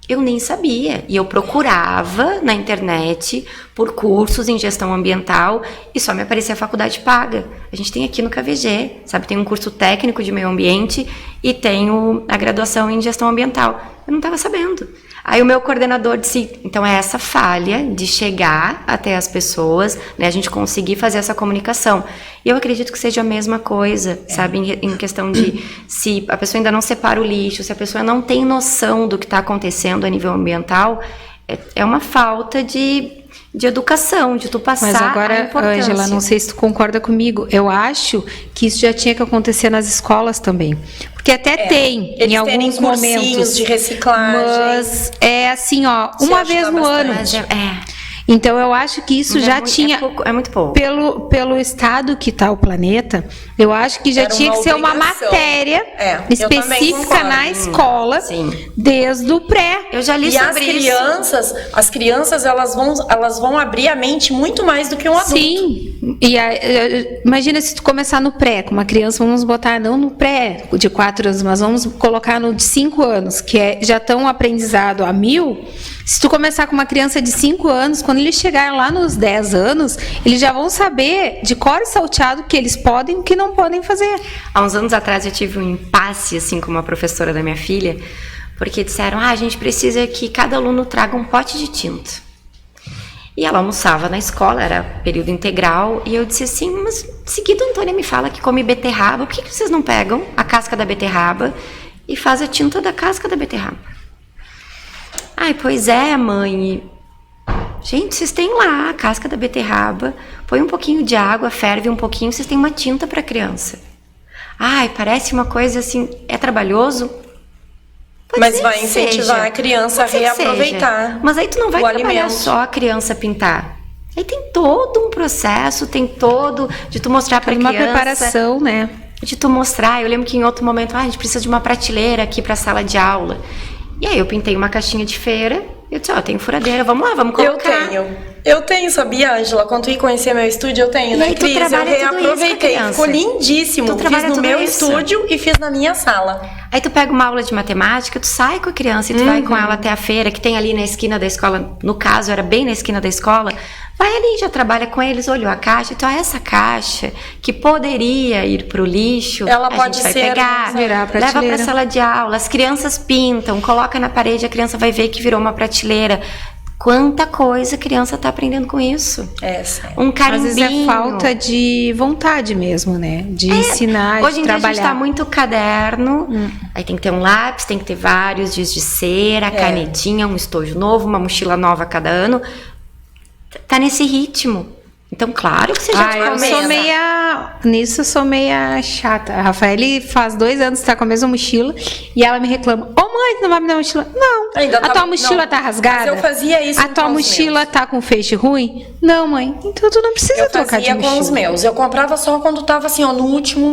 Eu nem sabia. E eu procurava na internet por cursos em gestão ambiental e só me aparecia a faculdade paga. A gente tem aqui no KVG, sabe? Tem um curso técnico de meio ambiente e tem a graduação em gestão ambiental. Eu não estava sabendo. Aí o meu coordenador disse, então é essa falha de chegar até as pessoas, né, a gente conseguir fazer essa comunicação. E eu acredito que seja a mesma coisa, sabe, em questão de se a pessoa ainda não separa o lixo, se a pessoa não tem noção do que está acontecendo a nível ambiental, é uma falta de educação, de tu passar. Mas agora, Ângela, não sei se tu concorda comigo, eu acho que isso já tinha que acontecer nas escolas também. Porque até tem, em alguns momentos, de reciclagem. Mas é assim, uma vez no ano. Então eu acho que isso já tinha. É muito pouco. Pelo estado que está o planeta, eu acho que já tinha que ser uma matéria específica na escola, desde o pré. Eu já li sobre isso. As crianças elas vão abrir a mente muito mais do que um adulto. Sim. E imagina se tu começar no pré, com uma criança, vamos botar não no pré de 4 anos, mas vamos colocar no de 5 anos, que já estão aprendizado a 1000. Se tu começar com uma criança de 5 anos, quando eles chegarem lá nos 10 anos, eles já vão saber de cor e salteado o que eles podem e o que não podem fazer. Há uns anos atrás eu tive um impasse assim com uma professora da minha filha, porque disseram, a gente precisa que cada aluno traga um pote de tinta. E ela almoçava na escola, era período integral, e eu disse assim, mas seguido a Antônia me fala que come beterraba, por que vocês não pegam a casca da beterraba e faz a tinta da casca da beterraba? Pois é, mãe. Gente, vocês têm lá a casca da beterraba, põe um pouquinho de água, ferve um pouquinho, vocês têm uma tinta para criança. Parece uma coisa assim, é trabalhoso? Mas vai incentivar a criança a reaproveitar. Mas aí tu não vai trabalhar só a criança pintar. Aí tem todo um processo, tem todo de tu mostrar para a criança. Uma preparação, né? De tu mostrar. Eu lembro que em outro momento, a gente precisa de uma prateleira aqui para a sala de aula. E aí eu pintei uma caixinha de feira, eu disse, tenho furadeira, vamos lá, vamos colocar. Eu tenho, sabia, Ângela? Quando tu ir conhecer meu estúdio, eu tenho, né, Cris? Eu reaproveitei, ficou lindíssimo. Fiz no meu estúdio e fiz na minha sala. Aí tu pega uma aula de matemática, tu sai com a criança e tu vai com ela até a feira, que tem ali na esquina da escola, no caso, era bem na esquina da escola, vai ali, já trabalha com eles, olhou a caixa, então essa caixa que poderia ir pro lixo, ela pode gente vai pegar, leva pra sala de aula, as crianças pintam, coloca na parede, a criança vai ver que virou uma prateleira. Quanta coisa a criança tá aprendendo com isso. Sim. Um carimbinho. Às vezes é falta de vontade mesmo, né? De ensinar, Hoje de em dia trabalhar. a gente tá muito caderno, aí tem que ter um lápis, tem que ter vários giz de cera, canetinha, um estojo novo, uma mochila nova a cada ano. Tá nesse ritmo. Então, claro que você já Eu sou nisso eu sou meia chata. A Rafaele faz 2 anos que tá com a mesma mochila e ela me reclama: mãe, tu não vai me dar mochila? Não. Ainda a tua mochila tá rasgada? Mas eu fazia isso A tua mochila tá com feixe ruim? Não, mãe. Então tu não precisa trocar de mochila. Eu fazia com os meus. Eu comprava só quando tava assim, no último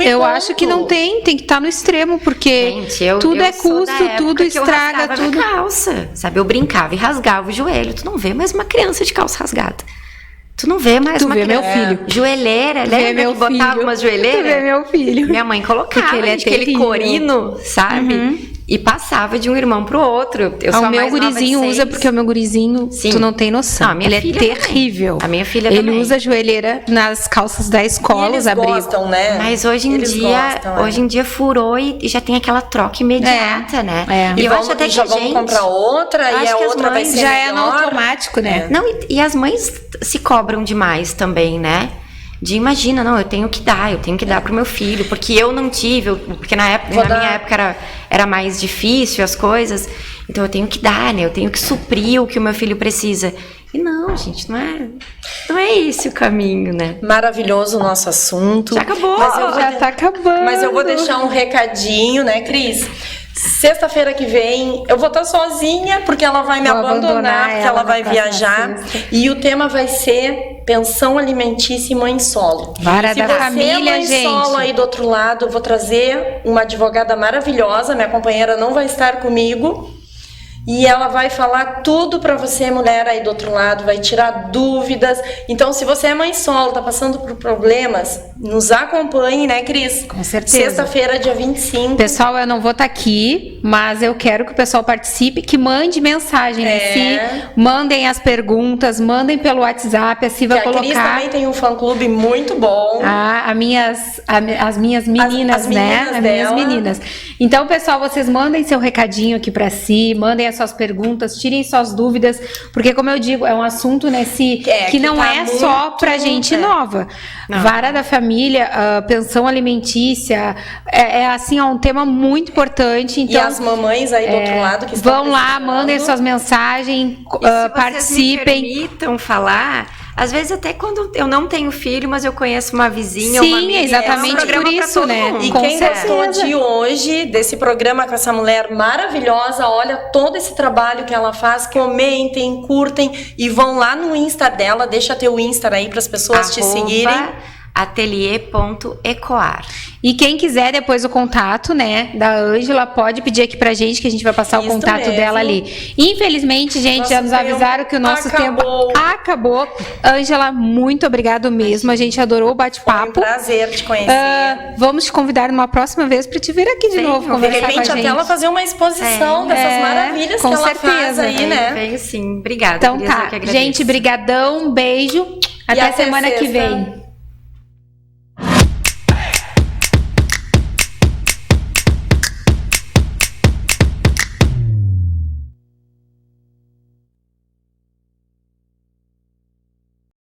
e eu pronto. acho que não tem que estar no extremo, porque Gente, tudo é sou da custo, época tudo que eu estraga, rasgava tudo. minha calça, sabe? Eu brincava e rasgava o joelho. Tu não vê mais uma criança de calça rasgada. Tu não vê mais uma vê criança. meu filho. Joelheira, lembra que botava umas joelheiras? Tu vê meu filho. Minha mãe colocava, Porque ele é aquele terrível. corino, sabe? E passava de um irmão pro outro. Eu sou O a meu mais nova de gurizinho 6. usa, porque o meu gurizinho, Sim. tu não tem noção. Não, a minha ele é filha terrível. também. A minha filha ele também. usa joelheira nas calças da escola, E eles os abrigos. gostam, né? Mas hoje em dia furou e já tem aquela troca imediata, né? É. E eu vamos, acho até que já a vamos gente... comprar outra acho e a que as outra vai mães ser Já é no melhor. automático, né? Não, e as mães se cobram demais também, né? Imagina, não, eu tenho que dar pro meu filho, porque eu não tive, porque na minha época era mais difícil as coisas, então eu tenho que dar, né? Eu tenho que suprir o que o meu filho precisa. E não, gente, não é esse o caminho, né? Maravilhoso o nosso assunto. Já acabou. Já tá acabando. Mas eu vou deixar um recadinho, né, Cris? Sexta-feira que vem eu vou estar sozinha, porque ela vai me abandonar, porque ela vai viajar. E o tema vai ser pensão alimentícia e mãe solo. Vara da família, Se você é mãe gente. solo aí do outro lado, eu vou trazer uma advogada maravilhosa, minha companheira não vai estar comigo. E ela vai falar tudo pra você, mulher aí do outro lado, vai tirar dúvidas. Então, se você é mãe solo, tá passando por problemas, nos acompanhe, né, Cris? Com certeza. Sexta-feira, dia 25. Pessoal, eu não vou estar aqui, mas eu quero que o pessoal participe, que mande mensagem, mandem as perguntas, mandem pelo WhatsApp, assim vai Que a Cris colocar. também tem um fã-clube muito bom. As minhas meninas, as né? meninas As minhas dela. meninas. Então, pessoal, vocês mandem seu recadinho aqui pra si, mandem as suas perguntas, tirem suas dúvidas, porque, como eu digo, é um assunto que não tá é só muito- pra gente nova. Vara da família, pensão alimentícia, assim, é um tema muito importante. Então, E as mamães aí do outro lado que estão vão lá, precisando. mandem suas mensagens, Se vocês participem. me permitam falar, às vezes até quando eu não tenho filho, mas eu conheço uma vizinha, uma Sim, amiga, exatamente é um programa por pra isso, todo né? mundo. E Com quem gostou certeza. de hoje, desse programa com essa mulher maravilhosa, olha todo esse trabalho que ela faz, comentem, curtem e vão lá no Insta dela, deixa teu Insta aí para as pessoas te seguirem. atelier.ecoar. E quem quiser depois o contato, né, da Ângela, pode pedir aqui pra gente, que a gente vai passar o Isso contato mesmo. dela ali. Infelizmente, gente, Nosso já nos tempo avisaram que o nosso acabou. tempo acabou. Ângela, muito obrigado mesmo. A gente adorou o Foi um bate-papo. prazer te conhecer. Vamos te convidar numa próxima vez para te vir aqui de novo De conversar com a repente gente. até ela fazer uma exposição dessas maravilhas com que ela certeza. faz aí, né? Venho sim. Obrigada. Então Gurias, eu tá, que agradeço. gente, brigadão, beijo. Até até semana que sexta. vem.